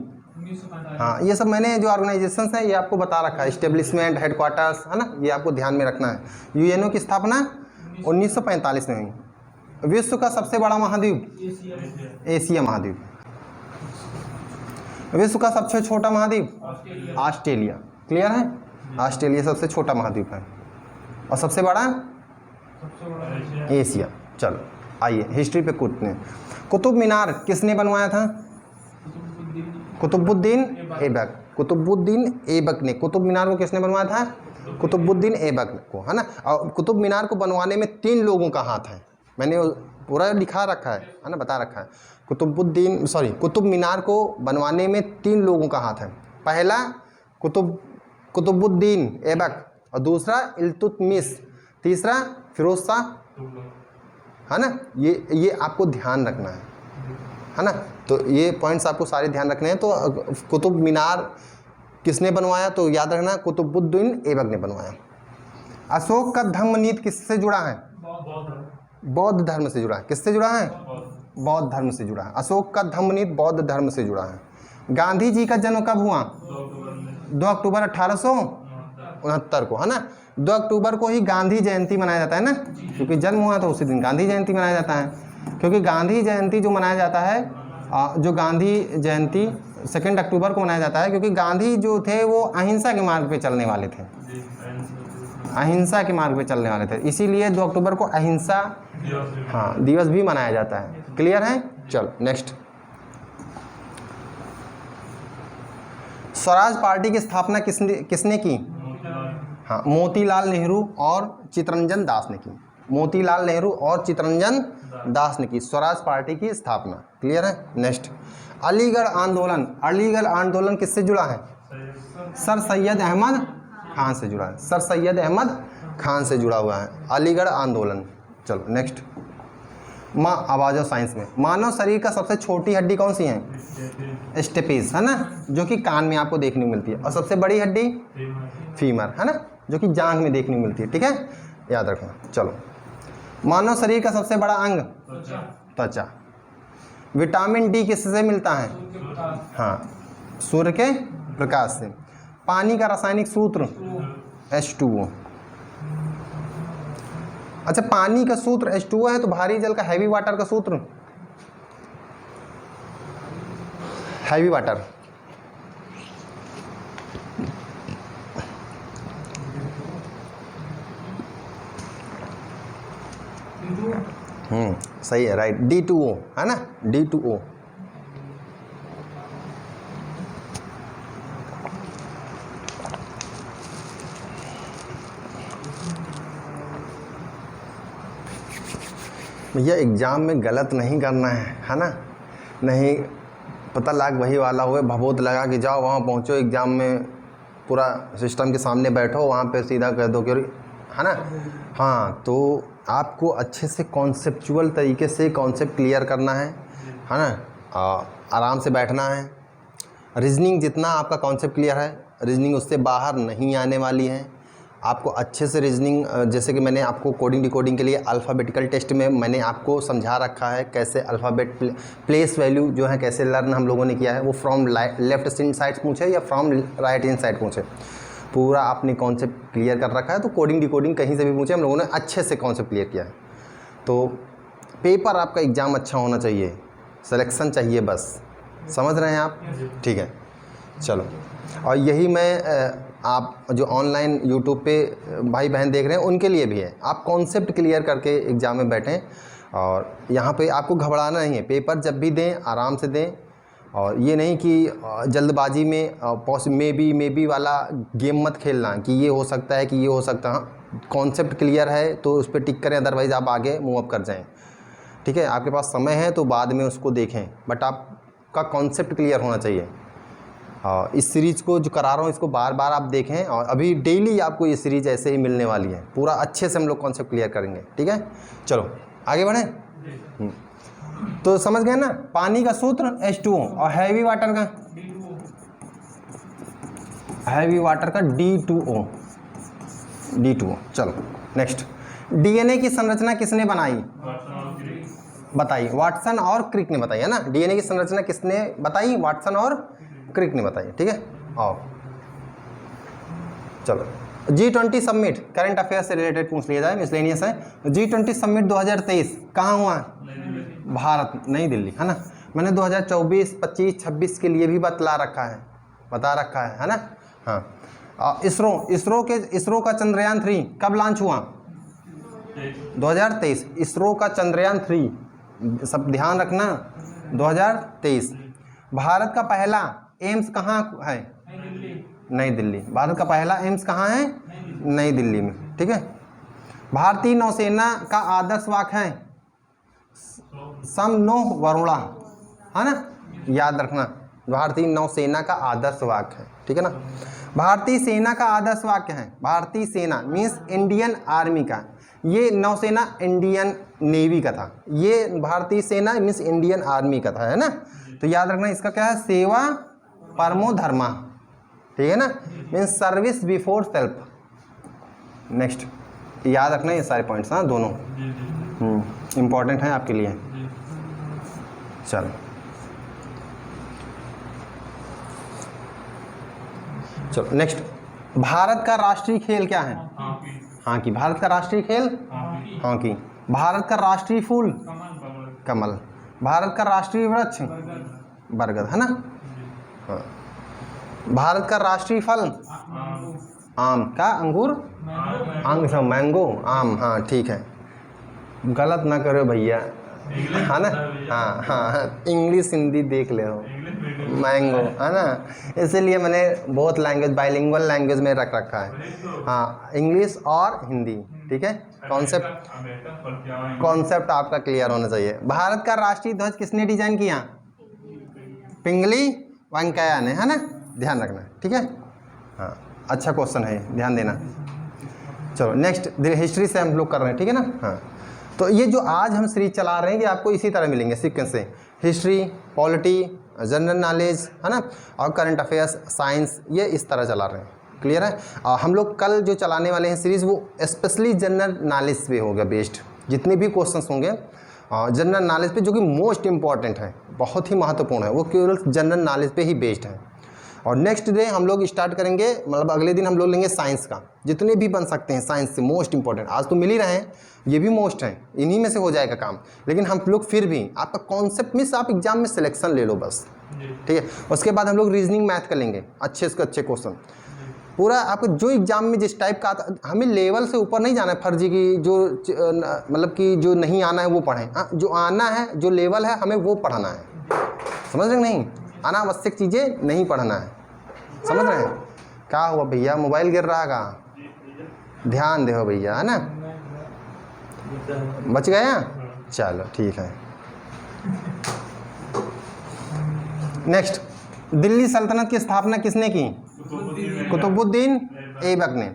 हाँ, ये सब मैंने जो ऑर्गेनाइजेशंस हैं ये आपको बता रखा है, इस्टेब्लिशमेंट, हेडक्वार्टर्स, है ना, ये आपको ध्यान में रखना है। यूएनओ की स्थापना 1945 में हुई। विश्व का सबसे बड़ा महाद्वीप एशिया महाद्वीप। विश्व का सबसे छोटा महाद्वीप ऑस्ट्रेलिया। क्लियर है? ऑस्ट्रेलिया सबसे छोटा महाद्वीप है और सबसे बड़ा एशिया। चलो आइए हिस्ट्री पे कूदते हैं। कुतुब मीनार किसने बनवाया था? कुतुबुद्दीन ऐबक। कुतुबुद्दीन ऐबक ने कुतुब मीनार को किसने बनवाया था? कुतुबुद्दीन ऐबक को, है ना। और कुतुब मीनार को बनवाने में 3 लोगों का हाथ है, मैंने पूरा लिखा रखा है ना, बता रखा है। कुतुब मीनार को बनवाने में 3 लोगों का हाथ है। पहला कुतुबुद्दीन ऐबक और दूसरा इल्तुतमिश, तीसरा फिरोज शाह, है ना। ये आपको ध्यान रखना है ना। तो ये पॉइंट्स आपको सारे ध्यान रखने हैं। तो कुतुब मीनार किसने बनवाया? तो याद रखना कुतुबुद्दीन ऐबक ने बनवाया। अशोक का धम्मनीति किससे जुड़ा है? बौद्ध धर्म से जुड़ा है। किससे जुड़ा है? बौद्ध धर्म से जुड़ा है। अशोक का धम्मनीति बौद्ध धर्म से जुड़ा है। गांधी जी का जन्म कब हुआ? 2 अक्टूबर 1869 को, है ना। 2 अक्टूबर को ही गांधी जयंती मनाया जाता है ना, क्योंकि जन्म हुआ तो उसी दिन गांधी जयंती मनाया जाता है। क्योंकि गांधी जयंती जो मनाया जाता है, जो गांधी जयंती 2 अक्टूबर को मनाया जाता है, क्योंकि गांधी जो थे वो अहिंसा के मार्ग पे चलने वाले थे, अहिंसा के मार्ग पे चलने वाले थे, इसीलिए 2 अक्टूबर को अहिंसा दिवस भी मनाया जाता है। क्लियर है? चलो नेक्स्ट। स्वराज पार्टी की स्थापना किसने की? हाँ, मोतीलाल नेहरू और चित्तरंजन दास ने की। मोतीलाल नेहरू और चित्तरंजन दास ने की स्वराज पार्टी की स्थापना। क्लियर है? नेक्स्ट। अलीगढ़ आंदोलन किससे जुड़ा है? सर सैयद अहमद खान से जुड़ा है। सर सैयद अहमद खान से जुड़ा हुआ है अलीगढ़ आंदोलन। चलो नेक्स्ट। आवाज़ और साइंस में मानव शरीर का सबसे छोटी हड्डी कौन सी है? स्टेपीज, है ना, जो कि कान में आपको देखने को मिलती है। और सबसे बड़ी हड्डी फीमर, है ना, जो कि जांघ में देखने को मिलती है। ठीक है, याद रखना। चलो, मानव शरीर का सबसे बड़ा अंग त्वचा। विटामिन डी किससे मिलता है? हाँ, सूर्य के प्रकाश से। पानी का रासायनिक सूत्र H2O। अच्छा, पानी का सूत्र H2O है तो भारी जल का हैवी वाटर का सूत्र? Heavy water. सही है, राइट, D2O, है ना, D2O। भैया एग्ज़ाम में गलत नहीं करना है ना। नहीं पता लाग वही वाला हुए, भभूत लगा कि जाओ वहाँ पहुँचो, एग्ज़ाम में पूरा सिस्टम के सामने बैठो, वहाँ पे सीधा कह दो कि, है ना। हाँ, तो आपको अच्छे से कॉन्सेप्चुअल तरीके से कॉन्सेप्ट क्लियर करना है ना। आराम से बैठना है। रीजनिंग जितना आपका कॉन्सेप्ट क्लियर है, रीजनिंग उससे बाहर नहीं आने वाली है। आपको अच्छे से रीजनिंग, जैसे कि मैंने आपको कोडिंग डिकोडिंग के लिए अल्फ़ाबेटिकल टेस्ट में मैंने आपको समझा रखा है कैसे अल्फ़ाबेट प्लेस वैल्यू जो है कैसे लर्न हम लोगों ने किया है। वो फ्रॉम लेफ्ट हैंड साइड पूछे या फ्रॉम राइट हैंड साइड पूछे, पूरा आपने कॉन्सेप्ट क्लियर कर रखा है। तो कोडिंग डिकोडिंग कहीं से भी पूछे, हम लोगों ने अच्छे से कॉन्सेप्ट क्लियर किया है। तो पेपर आपका एग्ज़ाम अच्छा होना चाहिए, सिलेक्शन चाहिए, बस समझ रहे हैं आप? ठीक है, चलो। और यही मैं आप जो ऑनलाइन यूट्यूब पे भाई बहन देख रहे हैं उनके लिए भी है। आप कॉन्सेप्ट क्लियर करके एग्ज़ाम में बैठें, और यहाँ पे आपको घबराना नहीं है। पेपर जब भी दें आराम से दें, और ये नहीं कि जल्दबाजी में मे बी वाला गेम मत खेलना कि ये हो सकता है कि ये हो सकता है। कॉन्सेप्ट क्लियर है तो उस पर टिक करें, अदरवाइज़ आप आगे मूव अप कर जाएँ। ठीक है, आपके पास समय है तो बाद में उसको देखें, बट आपका कॉन्सेप्ट क्लियर होना चाहिए। इस सीरीज़ को जो करा रहा हूँ इसको बार बार आप देखें, और अभी डेली आपको ये सीरीज़ ऐसे ही मिलने वाली है। पूरा अच्छे से हम लोग कॉन्सेप्ट क्लियर करेंगे। ठीक है, चलो आगे बढ़ें। तो समझ गए ना, पानी का सूत्र H2O और हैवी वाटर का D2O। चलो नेक्स्ट। DNA की संरचना किसने बनाई? बताइए, वाटसन और क्रिक ने बताई, है ना। DNA की संरचना किसने बताई? वाटसन और क्रिक नहीं बताइए, ठीक है। और चलो G20 समिट करंट अफेयर से रिलेटेड पूछ लिया जाए, मिसलेनियस है। G20 समिट 2023 कहाँ हुआ? भारत, नई दिल्ली, है ना। मैंने 2024, 25, 26 के लिए भी बता रखा है ना। हाँ, इसरो का चंद्रयान 3 कब लॉन्च हुआ? 2023। इसरो का चंद्रयान 3, सब ध्यान रखना, 2023। भारत का पहला एम्स कहाँ है? नई दिल्ली। भारत का पहला एम्स कहाँ है? नई दिल्ली में, ठीक है। भारतीय नौसेना का आदर्श वाक्य है सम नो वरुणा, है ना, याद रखना। भारतीय नौसेना का आदर्श वाक्य है, ठीक है ना। भारतीय सेना का आदर्श वाक्य है, भारतीय सेना मीन्स इंडियन आर्मी का, ये नौसेना इंडियन नेवी का था, ये भारतीय सेना मीन्स इंडियन आर्मी का था, है ना। तो याद रखना इसका क्या है? सेवा परमो धर्मा, ठीक है ना, means service before self. Next याद रखना ये सारे पॉइंट्स, हाँ, दोनों इम्पॉर्टेंट हैं आपके लिए। चलो नेक्स्ट, भारत का राष्ट्रीय खेल क्या है? हॉकी। भारत का राष्ट्रीय खेल हॉकी। भारत का राष्ट्रीय फूल कमल। भारत का राष्ट्रीय वृक्ष बरगद, है ना। हाँ। भारत का राष्ट्रीय फल आम का अंगूर, मैंगो, आम, हाँ ठीक है, गलत ना करो भैया, है ना। हाँ, इंग्लिश हिंदी देख ले हो, मैंगो, है ना। इसीलिए मैंने बहुत लैंग्वेज, बाइलिंगुअल लैंग्वेज में रख रखा है, हाँ, इंग्लिश और हिंदी, ठीक है। कॉन्सेप्ट आपका क्लियर होना चाहिए। भारत का राष्ट्रीय ध्वज किसने डिजाइन किया? पिंगली वेंकैया ने, है ना, ध्यान रखना, ठीक है। हाँ, अच्छा क्वेश्चन है, ध्यान देना। चलो नेक्स्ट, हिस्ट्री से हम लोग कर रहे हैं, ठीक है ना। हाँ, तो ये जो आज हम सीरीज चला रहे हैं ये आपको इसी तरह मिलेंगे सीक्वेंस से, हिस्ट्री, पॉलिटी, जनरल नॉलेज, है ना, और करंट अफेयर्स, साइंस, ये इस तरह चला रहे हैं, क्लियर है। हम लोग कल जो चलाने वाले हैं सीरीज़ वो स्पेशली जनरल नॉलेज पे होगा बेस्ड, जितने भी क्वेश्चंस होंगे जनरल नॉलेज पे, जो कि मोस्ट इंपॉर्टेंट है, बहुत ही महत्वपूर्ण है, वो केवल जनरल नॉलेज पे ही बेस्ड है। और नेक्स्ट डे हम लोग स्टार्ट करेंगे, मतलब अगले दिन हम लोग लेंगे साइंस का, जितने भी बन सकते हैं साइंस से, मोस्ट इंपॉर्टेंट। आज तो मिल ही रहे हैं, ये भी मोस्ट हैं, इन्हीं में से हो जाएगा काम। लेकिन हम लोग फिर भी आपका कॉन्सेप्ट मिस, आप एग्जाम में सिलेक्शन ले लो बस, ठीक है। उसके बाद हम लोग रीजनिंग मैथ कर लेंगे, अच्छे से अच्छे क्वेश्चन पूरा आपको जो एग्जाम में जिस टाइप का आता, हमें लेवल से ऊपर नहीं जाना है, फर्जी की जो मतलब कि जो नहीं आना है वो पढ़ें, जो आना है, जो लेवल है हमें वो पढ़ाना है, समझ रहे नहीं, अनावश्यक चीज़ें नहीं पढ़ना है, समझ रहे हैं। क्या हुआ भैया, मोबाइल गिर रहा का, ध्यान दे भैया, है ना, बच गया, चलो ठीक है। नेक्स्ट, दिल्ली सल्तनत की स्थापना किसने की? कुतुबुद्दीन ऐबक ने।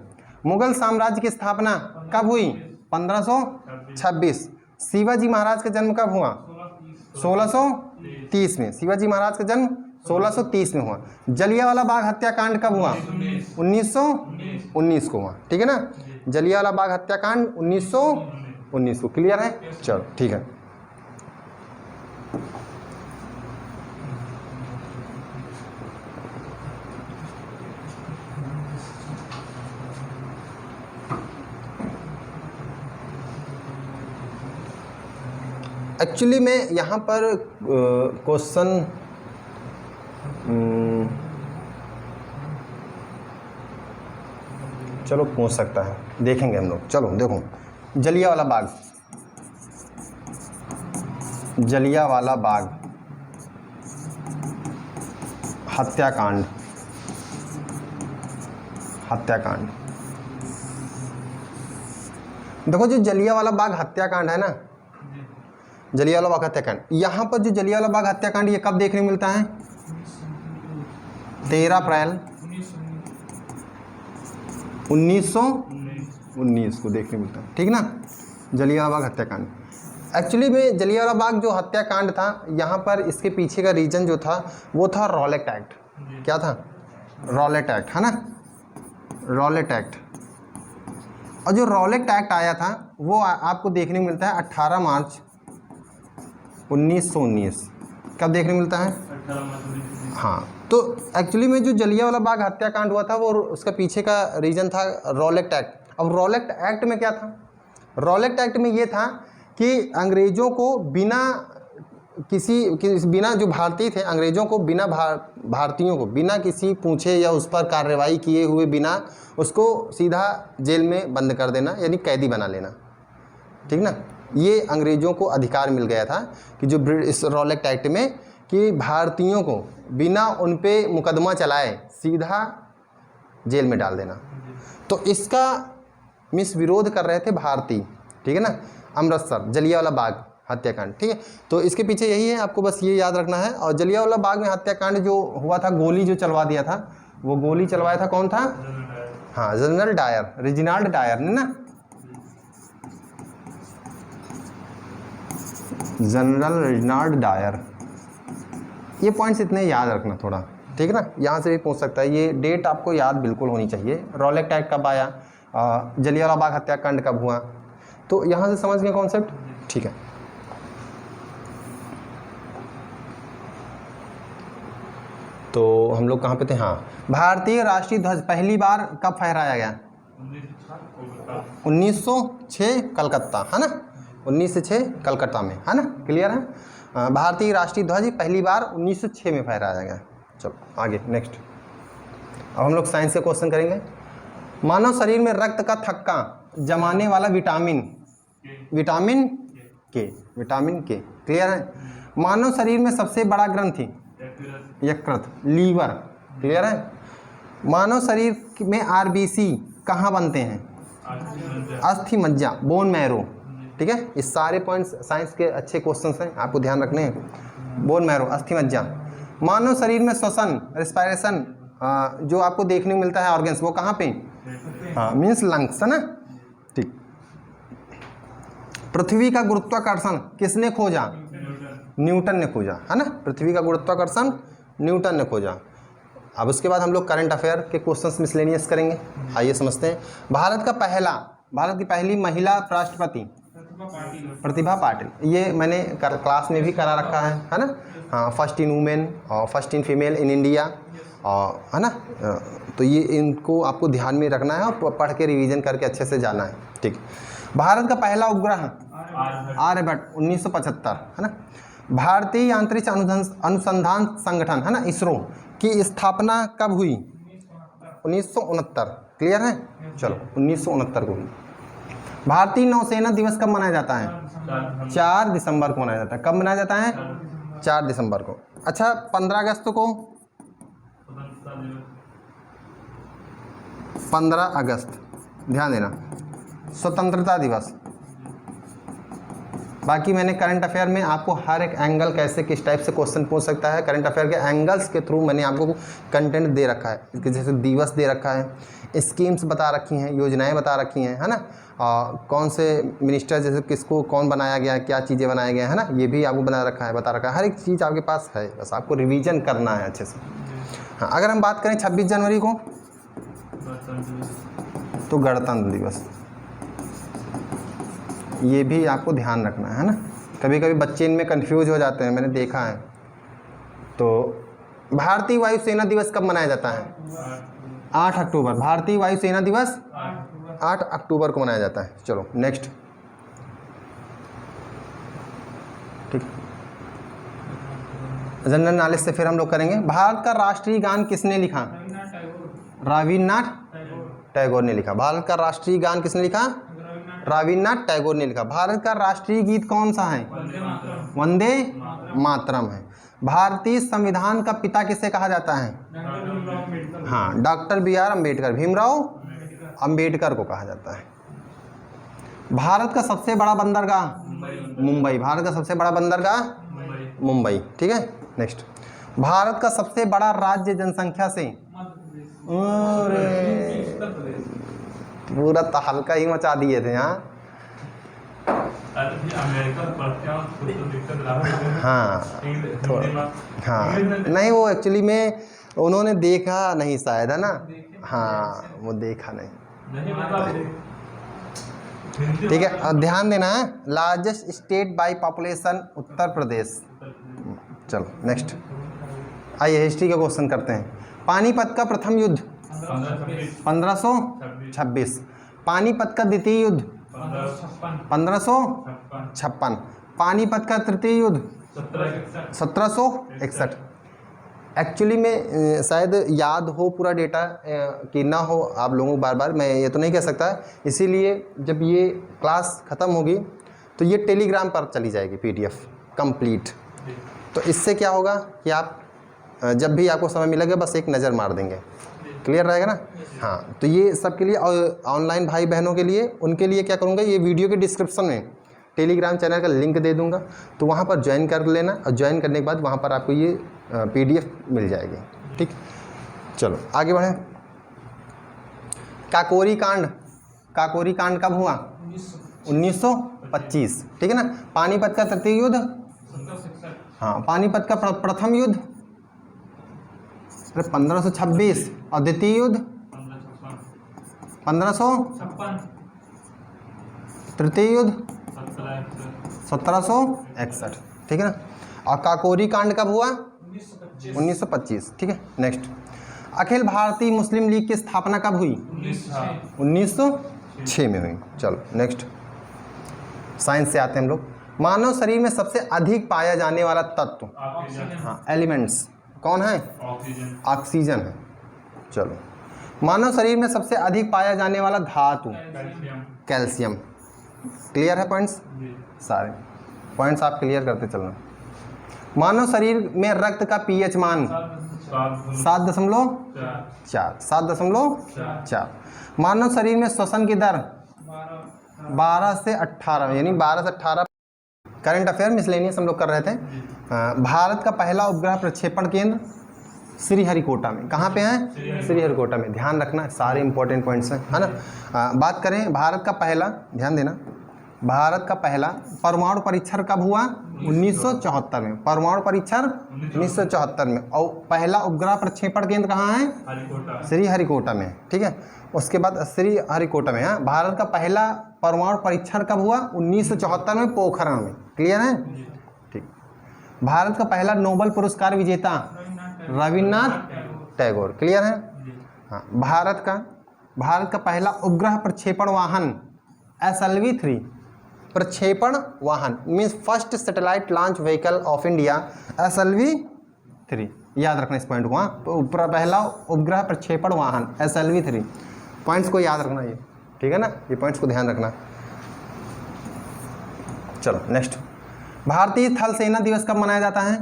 मुगल साम्राज्य की स्थापना कब हुई? 1526। शिवाजी महाराज का जन्म कब हुआ? 1630 में। शिवाजी महाराज का जन्म 1630 में हुआ। जलियांवाला बाग हत्याकांड कब हुआ? 1919 को हुआ, ठीक है ना। जलियांवाला बाग हत्याकांड 1919 को, क्लियर है। चलो ठीक है। एक्चुअली मैं यहाँ पर क्वेश्चन चलो पूछ सकता है, देखेंगे हम लोग। चलो देखो, जलियांवाला बाग, जलियांवाला बाग हत्याकांड, हत्याकांड। देखो जो जलियांवाला बाग हत्याकांड है ना, जलियांवाला बाग हत्याकांड, यहाँ पर जो जलियांवाला बाग हत्याकांड ये कब देखने मिलता है? 13 अप्रैल 1919 को देखने मिलता है, ठीक ना। जलियांवाला बाग हत्याकांड। एक्चुअली में जलियांवाला बाग जो हत्याकांड था, यहाँ पर इसके पीछे का रीजन जो था वो था रॉलेट एक्ट। क्या था? रॉलेट एक्ट, है ना, रॉलेट एक्ट। और जो रॉलेट एक्ट आया था वो आपको देखने मिलता है 18 मार्च 1919। कब देखने मिलता है? हाँ, तो एक्चुअली में जो जलियांवाला बाग हत्याकांड हुआ था वो उसका पीछे का रीज़न था रॉलेट एक्ट। अब रॉलेट एक्ट में क्या था? रॉलेट एक्ट में ये था कि अंग्रेज़ों को बिना जो भारतीय थे, अंग्रेज़ों को बिना भारतीयों को बिना किसी पूछे या उस पर कार्रवाई किए हुए बिना उसको सीधा जेल में बंद कर देना, यानी कैदी बना लेना, ठीक ना। ये अंग्रेज़ों को अधिकार मिल गया था कि जो इस रॉलेट एक्ट में कि भारतीयों को बिना उन पे मुकदमा चलाए सीधा जेल में डाल देना। तो इसका विरोध कर रहे थे भारतीय, ठीक है ना। अमृतसर जलियांवाला बाग हत्याकांड, ठीक है। तो इसके पीछे यही है, आपको बस ये याद रखना है। और जलियांवाला बाग में हत्याकांड जो हुआ था, गोली जो चलवा दिया था, वो गोली चलवाया था कौन था? हाँ, जनरल डायर, रेजिनाल्ड डायर ने ना, जनरल रेजिनाल्ड डायर। ये पॉइंट्स इतने याद रखना थोड़ा, ठीक है ना। यहाँ से भी पूछ सकता है, ये डेट आपको याद बिल्कुल होनी चाहिए। रॉलेट एक्ट कब आया, जलियांवाला बाग हत्याकांड कब हुआ, तो यहाँ से समझ गए कॉन्सेप्ट, ठीक है। तो हम लोग कहाँ पे थे? हाँ, भारतीय राष्ट्रीय ध्वज पहली बार कब फहराया गया? 1906 कलकत्ता, है ना। 1906 कलकत्ता में, है ना, क्लियर है। भारतीय राष्ट्रीय ध्वज पहली बार 1906 में फहराया गया। चलो आगे नेक्स्ट। अब हम लोग साइंस के क्वेश्चन करेंगे। मानव शरीर में रक्त का थक्का जमाने वाला विटामिन के, क्लियर है। मानव शरीर में सबसे बड़ा ग्रंथि यकृत, लीवर, क्लियर है। मानव शरीर में आरबीसी कहाँ बनते हैं? अस्थि मज्जा, बोन मैरो, ठीक है। इस सारे पॉइंट्स साइंस के अच्छे क्वेश्चंस हैं, आपको ध्यान रखने हैं। बोन मैरो, अस्थि मज्जा। मानव शरीर में श्वसन, रेस्पिरेशन जो आपको देखने को मिलता है ऑर्गन्स, वो कहाँ पे? हाँ, मीन्स लंग्स, है ना, ठीक। पृथ्वी का गुरुत्वाकर्षण किसने खोजा? न्यूटन ने खोजा, है ना। पृथ्वी का गुरुत्वाकर्षण न्यूटन ने खोजा। अब उसके बाद हम लोग करंट अफेयर के क्वेश्चंस मिसलेनियस करेंगे। आइए समझते हैं। भारत की पहली महिला राष्ट्रपति प्रतिभा पाटिल। ये मैंने क्लास में भी करा रखा है ना। हाँ, फर्स्ट इन वुमेन और first in female in India, है ना। तो ये इनको आपको ध्यान में रखना है और पढ़ के रिवीजन करके अच्छे से जाना है, ठीक। भारत का पहला उपग्रह आर्यभट्ट 1975, है ना। भारतीय अंतरिक्ष अनुसंधान संगठन, है ना, इसरो की स्थापना कब हुई? 1969, क्लियर है। चलो 1969 को हुई। भारतीय नौसेना दिवस कब मनाया जाता है? 4 दिसंबर को मनाया जाता है। कब मनाया जाता है? 4 दिसंबर को। अच्छा, 15 अगस्त को, 15 अगस्त ध्यान देना, स्वतंत्रता दिवस। बाकी मैंने करंट अफेयर में आपको हर एक एंगल कैसे किस टाइप से क्वेश्चन पूछ सकता है, करंट अफेयर के एंगल्स के थ्रू मैंने आपको कंटेंट दे रखा है। इसके जैसे दिवस दे रखा है, स्कीम्स बता रखी हैं, योजनाएं बता रखी हैं, है ना। कौन से मिनिस्टर जैसे किसको कौन बनाया गया है, क्या चीज़ें बनाया गया है ना, ये भी आपको बता रखा है। हर एक चीज़ आपके पास है, बस आपको रिवीजन करना है अच्छे से। हाँ, अगर हम बात करें 26 जनवरी को तो गणतंत्र दिवस, ये भी आपको ध्यान रखना है ना। कभी कभी बच्चे इनमें कंफ्यूज हो जाते हैं, मैंने देखा है। तो भारतीय वायुसेना दिवस कब मनाया जाता है? 8 अक्टूबर। भारतीय वायुसेना दिवस 8 अक्टूबर को मनाया जाता है। चलो नेक्स्ट, ठीक। जनरल नॉलेज से फिर हम लोग करेंगे। भारत का राष्ट्रीय गान किसने लिखा? रविन्द्रनाथ टैगोर ने लिखा। भारत का राष्ट्रीय गान किसने लिखा? रविन्द्रनाथ टैगोर ने लिखा। भारत का राष्ट्रीय गीत कौन सा है? वंदे मातरम है। भारतीय संविधान का पिता किसे कहा जाता है? हाँ, डॉक्टर BR अम्बेडकर, भीमराव अम्बेडकर को कहा जाता है। भारत का सबसे बड़ा बंदरगाह मुंबई। भारत का सबसे बड़ा बंदरगाह मुंबई, ठीक है। नेक्स्ट, भारत का सबसे बड़ा राज्य जनसंख्या से, पूरा तहलका ही मचा दिए थे यहाँ। हाँ हाँ, नहीं वो एक्चुअली में उन्होंने देखा नहीं शायद, है ना। हाँ, वो देखा नहीं, ठीक है। और ध्यान देना है, largest state by population Uttar Pradesh. चलो नेक्स्ट, आइए हिस्ट्री का क्वेश्चन करते हैं। पानीपत का प्रथम युद्ध 1526। पानीपत का द्वितीय युद्ध 1556। पानीपत का तृतीय युद्ध 1761। एक्चुअली में शायद याद हो पूरा डेटा कि ना हो आप लोगों को, बार बार मैं ये तो नहीं कह सकता, इसीलिए जब ये क्लास ख़त्म होगी तो ये टेलीग्राम पर चली जाएगी PDF कंप्लीट। तो इससे क्या होगा कि आप जब भी आपको समय मिलेगा बस एक नज़र मार देंगे, क्लियर रहेगा ना। हाँ, तो ये सब के लिए और ऑनलाइन भाई बहनों के लिए, उनके लिए क्या करूँगा, ये वीडियो के डिस्क्रिप्शन में टेलीग्राम चैनल का लिंक दे दूंगा, तो वहाँ पर ज्वाइन कर लेना और ज्वाइन करने के बाद वहाँ पर आपको ये PDF मिल जाएगी। ठीक, चलो आगे बढ़ें। काकोरी कांड, काकोरी कांड कब हुआ? 1925। ठीक है ना। पानीपत का तृतीय युद्ध, हाँ पानीपत का प्रथम युद्ध 1526 और द्वितीय युद्ध 1556, तृतीय युद्ध 1761। ठीक है ना। और काकोरी कांड कब हुआ? 1925। ठीक है। नेक्स्ट, अखिल भारतीय मुस्लिम लीग की स्थापना कब हुई? 1906 में हुई। चलो नेक्स्ट, साइंस से आते हैं हम लोग। मानव शरीर में सबसे अधिक पाया जाने वाला तत्व, हाँ एलिमेंट्स, कौन है? ऑक्सीजन है। चलो, मानव शरीर में सबसे अधिक पाया जाने वाला धातु, कैल्शियम। क्लियर है पॉइंट्स? सारे पॉइंट्स आप क्लियर करते चलना। मानव शरीर में रक्त का pH मान 7.4। मानव शरीर में श्वसन की दर 12 से 18, यानी 12 से 18। करंट अफेयर मिसलेनियस हम लोग कर रहे थे। भारत का पहला उपग्रह प्रक्षेपण केंद्र श्रीहरिकोटा में, कहाँ पे है? श्रीहरिकोटा में। ध्यान रखना, सारे इंपॉर्टेंट पॉइंट्स हैं, है ना। बात करें भारत का पहला, ध्यान देना, भारत का पहला परमाणु परीक्षण कब हुआ? 1974 में। परमाणु परीक्षण 1974 में। और पहला उपग्रह प्रक्षेपण केंद्र कहाँ है? श्रीहरिकोटा में। ठीक है। उसके बाद श्रीहरिकोटा में, हाँ। भारत का पहला परमाणु परीक्षण कब हुआ? 1974 में, पोखरण में। क्लियर है? ठीक। भारत का पहला नोबेल पुरस्कार विजेता रविन्द्रनाथ टैगोर। क्लियर है? हाँ। भारत का पहला उपग्रह प्रक्षेपण वाहन SLV-3, प्रक्षेपण वाहन means first satellite launch vehicle of India, SLV-3। याद रखना इस पॉइंट को, हाँ। पहला उपग्रह प्रक्षेपण वाहन SLV-3। पॉइंट्स को याद रखना, ये ठीक है ना, ये पॉइंट्स को ध्यान रखना। चलो नेक्स्ट, भारतीय थल सेना दिवस कब मनाया जाता है?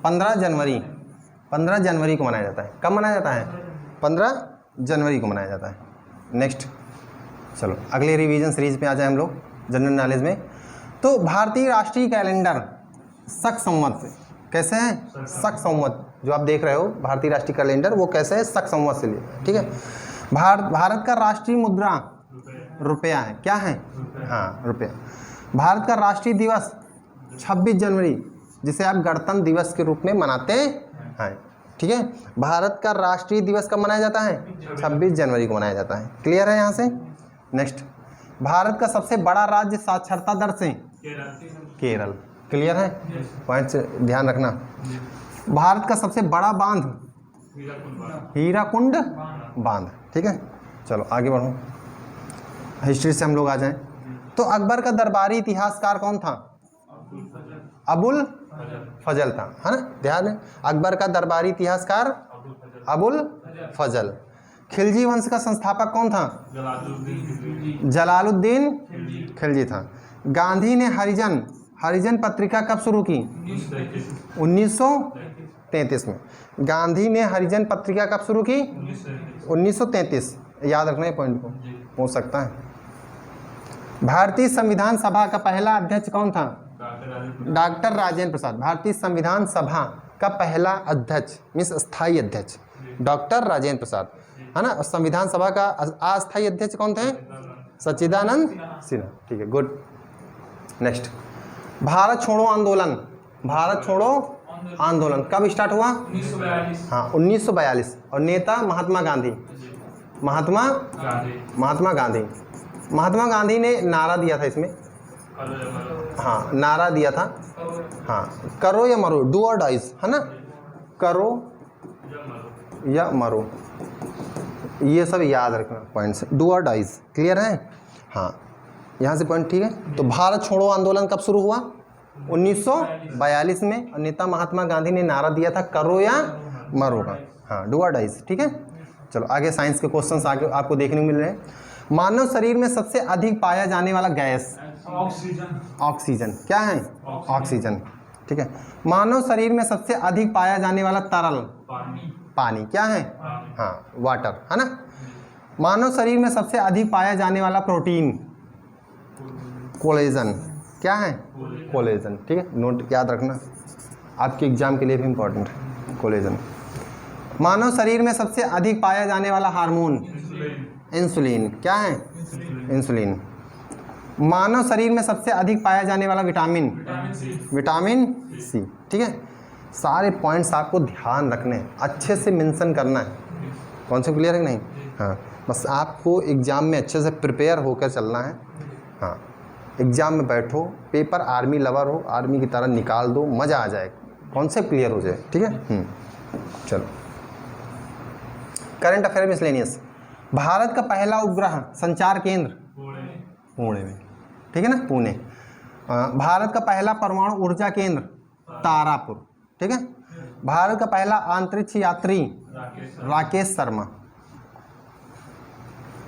15 जनवरी। 15 जनवरी को मनाया जाता है। कब मनाया जाता है? 15 जनवरी को मनाया जाता है। नेक्स्ट, चलो अगले रिवीजन सीरीज पे आ जाए हम लोग जनरल नॉलेज में। तो भारतीय राष्ट्रीय कैलेंडर शक संवत से कैसे है? शक संवत, जो आप देख रहे हो भारतीय राष्ट्रीय कैलेंडर, वो कैसे है? शक संवत से लिए। ठीक है। भारत का राष्ट्रीय मुद्रा रुपया है। क्या है? हाँ, रुपया। भारत का राष्ट्रीय दिवस 26 जनवरी, जिसे आप गणतंत्र दिवस के रूप में मनाते हैं। ठीक है। भारत का राष्ट्रीय दिवस कब मनाया जाता है? 26 जनवरी को मनाया जाता है। क्लियर है यहाँ से? नेक्स्ट, भारत का सबसे बड़ा राज्य साक्षरता दर से? केरल। क्लियर है? पॉइंट्स ध्यान रखना। भारत का सबसे बड़ा बांध? हीराकुंड बांध। ठीक है। चलो आगे बढ़ो, हिस्ट्री से हम लोग आ जाएं। तो अकबर का दरबारी इतिहासकार कौन था? अबुल फजल था, है ना। ध्यान है, अकबर का दरबारी इतिहासकार अबुल फजल। खिलजी वंश का संस्थापक कौन था? जलालुद्दीन खिलजी था। गांधी ने हरिजन पत्रिका कब शुरू की? 1933 में। गांधी ने हरिजन पत्रिका कब शुरू की? 1933। याद रखना है पॉइंट को, हो सकता है। भारतीय संविधान सभा का पहला अध्यक्ष कौन था? डॉक्टर राजेंद्र प्रसाद। भारतीय संविधान सभा का पहला अध्यक्ष मीन्स स्थायी अध्यक्ष डॉक्टर राजेंद्र प्रसाद, है ना। संविधान सभा का अस्थायी अध्यक्ष कौन थे? सच्चिदानंद सिन्हा। ठीक है, गुड। नेक्स्ट, भारत छोड़ो आंदोलन। भारत छोड़ो आंदोलन कब स्टार्ट हुआ? 1942। 1942। और नेता महात्मा गांधी। महात्मा गांधी ने नारा दिया था इसमें, हाँ नारा दिया था, हाँ करो या मरो, डू और डाइज, है ना। करो या मरो। या मरो, ये सब याद रखना पॉइंट्स, डू और डाइज। क्लियर है? हाँ, यहाँ से पॉइंट ठीक है। तो भारत छोड़ो आंदोलन कब शुरू हुआ? 1942 में। और नेता महात्मा गांधी ने नारा दिया था करो या मरो का। हाँ, डू और डाइज। ठीक है, चलो आगे साइंस के क्वेश्चंस आगे आपको देखने को मिल रहे हैं। मानव शरीर में सबसे अधिक पाया जाने वाला गैस ऑक्सीजन। ऑक्सीजन। क्या है? ऑक्सीजन। ठीक है। मानव शरीर में सबसे अधिक पाया जाने वाला तरल पानी। पानी। क्या है? पानी। हाँ, वाटर, है ना। मानव शरीर में सबसे अधिक पाया जाने वाला प्रोटीन कोलेजन। क्या है? कोलेजन। ठीक है, नोट याद रखना, आपके एग्जाम के लिए भी इम्पोर्टेंट है कोलेजन। मानव शरीर में सबसे अधिक पाया जाने वाला हार्मोन इंसुलिन। इंसुलिन। क्या है? इंसुलिन। मानव शरीर में सबसे अधिक पाया जाने वाला vitamin vitamin C. Vitamin C. ठीक है, सारे पॉइंट्स आपको ध्यान रखने हैं, अच्छे से मेंशन करना है। कौन से क्लियर है कि नहीं? हाँ, बस आपको एग्ज़ाम में अच्छे से प्रिपेयर होकर चलना है। हाँ, एग्ज़ाम में बैठो, पेपर आर्मी लवर हो, आर्मी की तरह निकाल दो, मज़ा आ जाए, कॉन्सेप्ट क्लियर हो जाए। ठीक है। चलो, करंट अफेयर मिसलेनियस। भारत का पहला उपग्रह संचार केंद्र पुणे में। ठीक है ना, पुणे। भारत का पहला परमाणु ऊर्जा केंद्र तारापुर। ठीक है। भारत का पहला अंतरिक्ष यात्री राकेश शर्मा।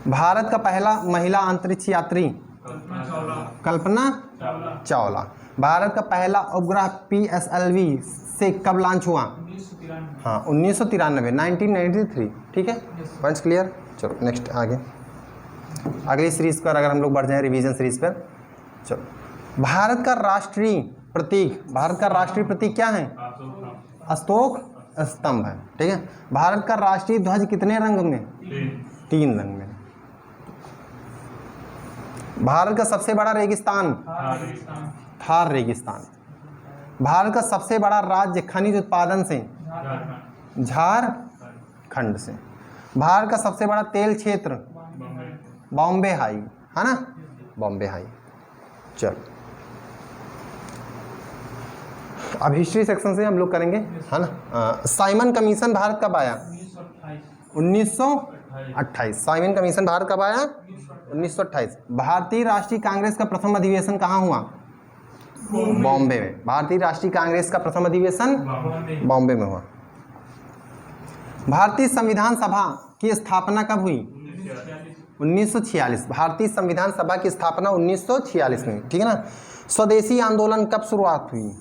भारत का पहला महिला अंतरिक्ष यात्री कल्पना चावला। कल्पना चावला। भारत का पहला उपग्रह PSLV से कब लॉन्च हुआ? 1993। हाँ, 1993, 1993। ठीक है, पॉइंट्स क्लियर। चलो नेक्स्ट आगे, अगली सीरीज पर अगर हम लोग बढ़ जाएं, रिवीजन सीरीज पर। चलो, भारत का राष्ट्रीय प्रतीक, भारत का राष्ट्रीय प्रतीक क्या है? अशोक स्तंभ है। ठीक है। भारत का राष्ट्रीय ध्वज कितने रंग में? 3 रंग में। भारत का सबसे बड़ा रेगिस्तान थार रेगिस्तान। भारत का सबसे बड़ा राज्य खनिज उत्पादन से झारखंड से। भारत का सबसे बड़ा तेल क्षेत्र बॉम्बे हाई, है ना, बॉम्बे हाई। चलो, अब हिस्ट्री सेक्शन से हम लोग करेंगे, है ना। साइमन कमीशन भारत कब आया? 1928। साइमन कमीशन भारत कब आया? 1928। भारतीय राष्ट्रीय कांग्रेस का प्रथम अधिवेशन कहाँ हुआ? बॉम्बे में। भारतीय राष्ट्रीय कांग्रेस का प्रथम अधिवेशन बॉम्बे में हुआ। भारतीय संविधान सभा की स्थापना कब हुई? 1946। भारतीय संविधान सभा की स्थापना 1946 में। ठीक है ना। स्वदेशी आंदोलन कब शुरुआत हुई?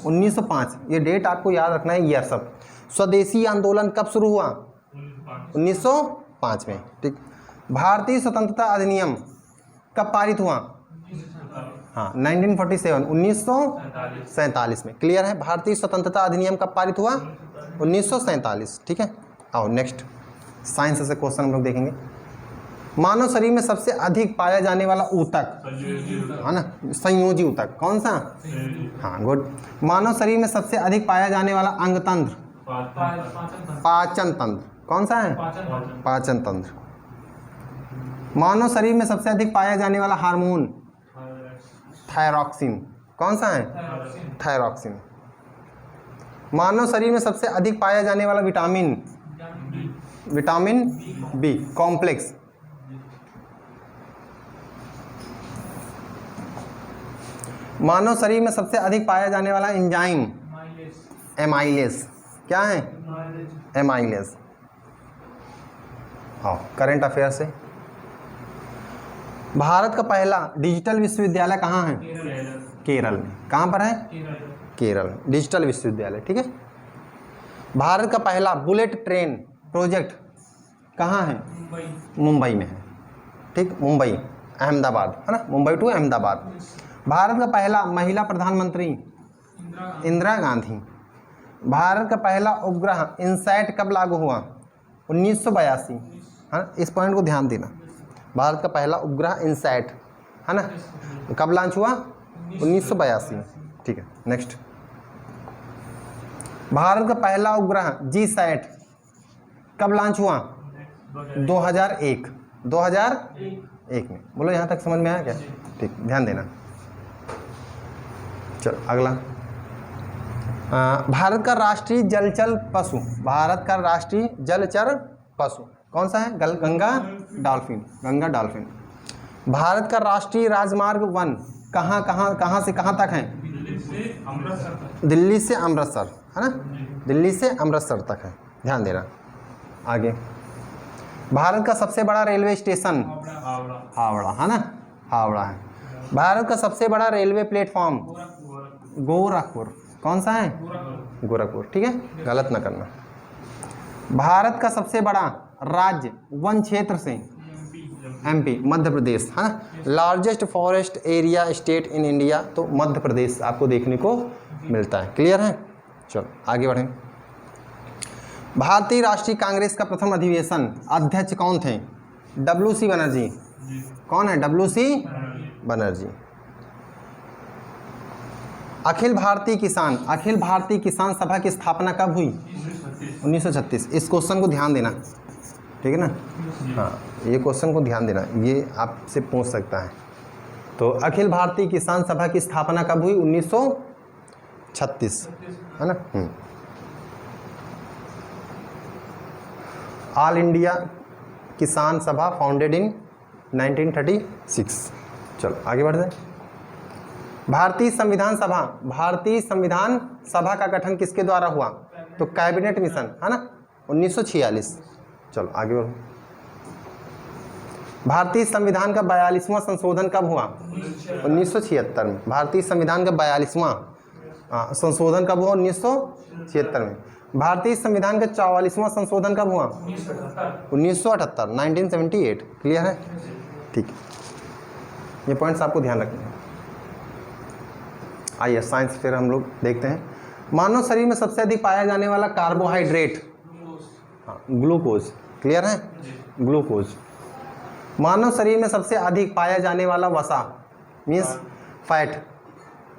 1905। ये डेट आपको याद रखना है, ईयर सब। स्वदेशी आंदोलन कब शुरू हुआ? 1905 में। ठीक। भारतीय स्वतंत्रता अधिनियम कब पारित हुआ? हाँ, 1947, 1947 में। क्लियर है? भारतीय स्वतंत्रता अधिनियम कब पारित हुआ? 1947। ठीक है। आओ नेक्स्ट, साइंस से क्वेश्चन हम लोग देखेंगे। मानव शरीर में सबसे अधिक पाया जाने वाला ऊतक, है ना, संयोजी ऊतक कौन सा? हाँ, गुड। मानव शरीर में सबसे अधिक पाया जाने वाला अंग तंत्र पाचन तंत्र कौन सा है? पाचन तंत्र। मानव शरीर में सबसे अधिक पाया जाने वाला हार्मोन थायरॉक्सिन कौन सा है? थायरॉक्सिन। मानव शरीर में सबसे अधिक पाया जाने वाला विटामिन विटामिन बी कॉम्प्लेक्स। मानव शरीर में सबसे अधिक पाया जाने वाला एंजाइम एमाइलेज क्या है? एमाइलेज। हाँ, करंट अफेयर से। भारत का पहला डिजिटल विश्वविद्यालय कहाँ है? केरल में। कहाँ पर है? केरल। डिजिटल विश्वविद्यालय। ठीक है। भारत का पहला बुलेट ट्रेन प्रोजेक्ट कहाँ है? मुंबई में है। ठीक, मुंबई अहमदाबाद, है ना, मुंबई टू अहमदाबाद। भारत का पहला महिला प्रधानमंत्री इंदिरा गांधी। भारत का पहला उपग्रह इनसैट कब लागू हुआ? 1982। हाँ, इस पॉइंट को ध्यान देना। भारत का पहला उपग्रह इनसैट, है ना, कब लॉन्च हुआ? 1982। ठीक है, नेक्स्ट। भारत का पहला उपग्रह जीसैट कब लॉन्च हुआ? 2001। 2001 में। बोलो, यहाँ तक समझ में आया क्या? ठीक, ध्यान देना। चलो अगला, भारत का राष्ट्रीय जलचर पशु, भारत का राष्ट्रीय जलचर पशु कौन सा है? Ganga dolphin, Ganga dolphin. भारत का राष्ट्रीय राजमार्ग वन कहाँ से कहाँ तक है? दिल्ली से अमृतसर तक। दिल्ली से अमृतसर, है ना? दिल्ली से अमृतसर तक है, ध्यान देना। आगे, भारत का सबसे बड़ा रेलवे स्टेशन हावड़ा। हावड़ा, है ना? हावड़ा है। भारत का सबसे बड़ा रेलवे प्लेटफॉर्म गोरखपुर, कौन सा है? गोरखपुर, ठीक है, गलत ना करना। भारत का सबसे बड़ा राज्य वन क्षेत्र से एमपी, मध्य प्रदेश, है ना? Largest forest area state in India, तो मध्य प्रदेश आपको देखने को मिलता है। क्लियर है? चलो आगे बढ़ें। भारतीय राष्ट्रीय कांग्रेस का प्रथम अधिवेशन अध्यक्ष कौन थे? WC बनर्जी। कौन है? WC बनर्जी। अखिल भारतीय किसान सभा की स्थापना कब हुई? 1936। इस क्वेश्चन को ध्यान देना, ठीक है ना? हाँ, ये क्वेश्चन को ध्यान देना, ये आपसे पूछ सकता है। तो अखिल भारतीय किसान सभा की स्थापना कब हुई? 1936, है ना? ऑल इंडिया किसान सभा फाउंडेड इन 1936। चलो आगे बढ़ते हैं। भारतीय संविधान सभा का गठन किसके द्वारा हुआ? तो कैबिनेट मिशन, है ना? 1946। चलो आगे बढ़ो। भारतीय संविधान का 42वां संशोधन कब हुआ? 1976 में। भारतीय संविधान का 42वां संशोधन कब हुआ? 1976 में। भारतीय संविधान का 44वां संशोधन कब हुआ? 1978, 1978। क्लियर है? ठीक है, ये पॉइंट्स आपको ध्यान रखने हैं। आइए साइंस फिर हम लोग देखते हैं। मानव शरीर में सबसे अधिक पाया जाने वाला कार्बोहाइड्रेट, हाँ, ग्लूकोज। क्लियर है? ग्लूकोज। मानव शरीर में सबसे अधिक पाया जाने वाला वसा मीन्स फैट,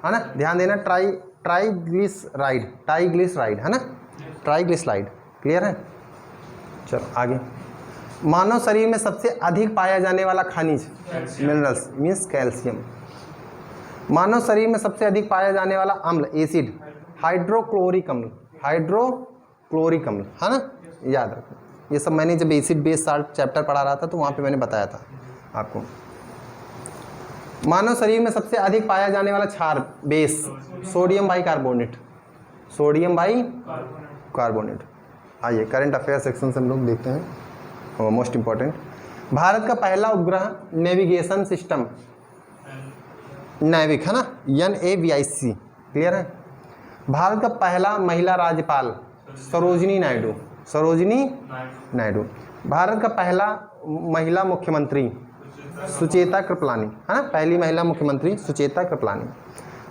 है ना? ध्यान देना, ट्राइग्लिसराइड, है ना? ट्राइग्लिसराइड। क्लियर है? चलो आगे। मानव शरीर में सबसे अधिक पाया जाने वाला खनिज मिनरल्स मीन्स कैल्शियम। मानव शरीर में सबसे अधिक पाया जाने वाला अम्ल एसिड हाइड्रोक्लोरिक अम्ल, है ना? याद रखो, ये सब मैंने जब एसिड बेस साल्ट चैप्टर पढ़ा रहा था तो वहाँ पे मैंने बताया था आपको। मानव शरीर में सबसे अधिक पाया जाने वाला क्षार बेस सोडियम बाइकार्बोनेट, आइए करंट अफेयर सेक्शन से हम लोग देखते हैं मोस्ट इंपॉर्टेंट। भारत का पहला उपग्रह नेविगेशन सिस्टम नैविक, है ना? NAVIC। क्लियर है? भारत का पहला महिला राज्यपाल सरोजिनी नायडू। भारत का पहला महिला मुख्यमंत्री सुचेता कृपलानी, है ना? पहली महिला मुख्यमंत्री सुचेता कृपलानी।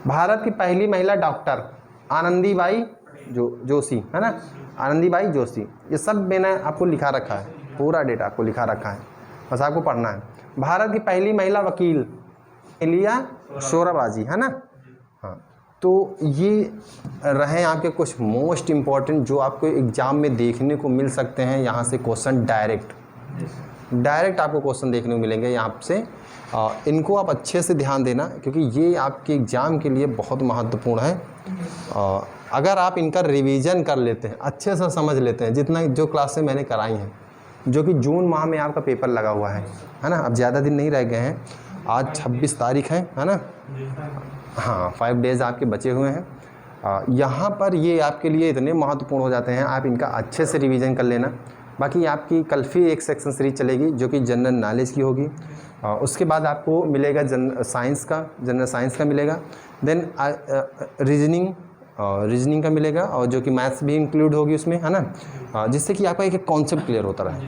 भारत की पहली महिला डॉक्टर आनंदीबाई जोशी, है ना? आनंदीबाई जोशी। ये सब मैंने आपको लिखा रखा है, पूरा डेटा आपको लिखा रखा है, बस आपको पढ़ना है। भारत की पहली महिला वकील एलिया शोराबाजी, है ना? हाँ, तो ये रहे आपके कुछ मोस्ट इम्पॉर्टेंट जो आपको एग्जाम में देखने को मिल सकते हैं। यहाँ से क्वेश्चन डायरेक्ट आपको क्वेश्चन देखने को मिलेंगे यहाँ से। इनको आप अच्छे से ध्यान देना क्योंकि ये आपके एग्ज़ाम के लिए बहुत महत्वपूर्ण है। अगर आप इनका रिवीजन कर लेते हैं, अच्छे से समझ लेते हैं, जितना जो क्लासें मैंने कराई हैं, जो कि जून माह में आपका पेपर लगा हुआ है ना? अब ज़्यादा दिन नहीं रह गए हैं, आज 26 तारीख है ना? हाँ, 5 डेज़ आपके बचे हुए हैं। यहाँ पर ये आपके लिए इतने महत्वपूर्ण हो जाते हैं, आप इनका अच्छे से रिवीजन कर लेना। बाकी आपकी कल फिर एक सेक्शन सीरीज चलेगी जो कि जनरल नॉलेज की होगी। उसके बाद आपको मिलेगा जनरल साइंस का मिलेगा, देन रीजनिंग का मिलेगा और जो कि मैथ्स भी इंक्लूड होगी उसमें, है ना? जिससे कि आपका एक कॉन्सेप्ट क्लियर होता रहे।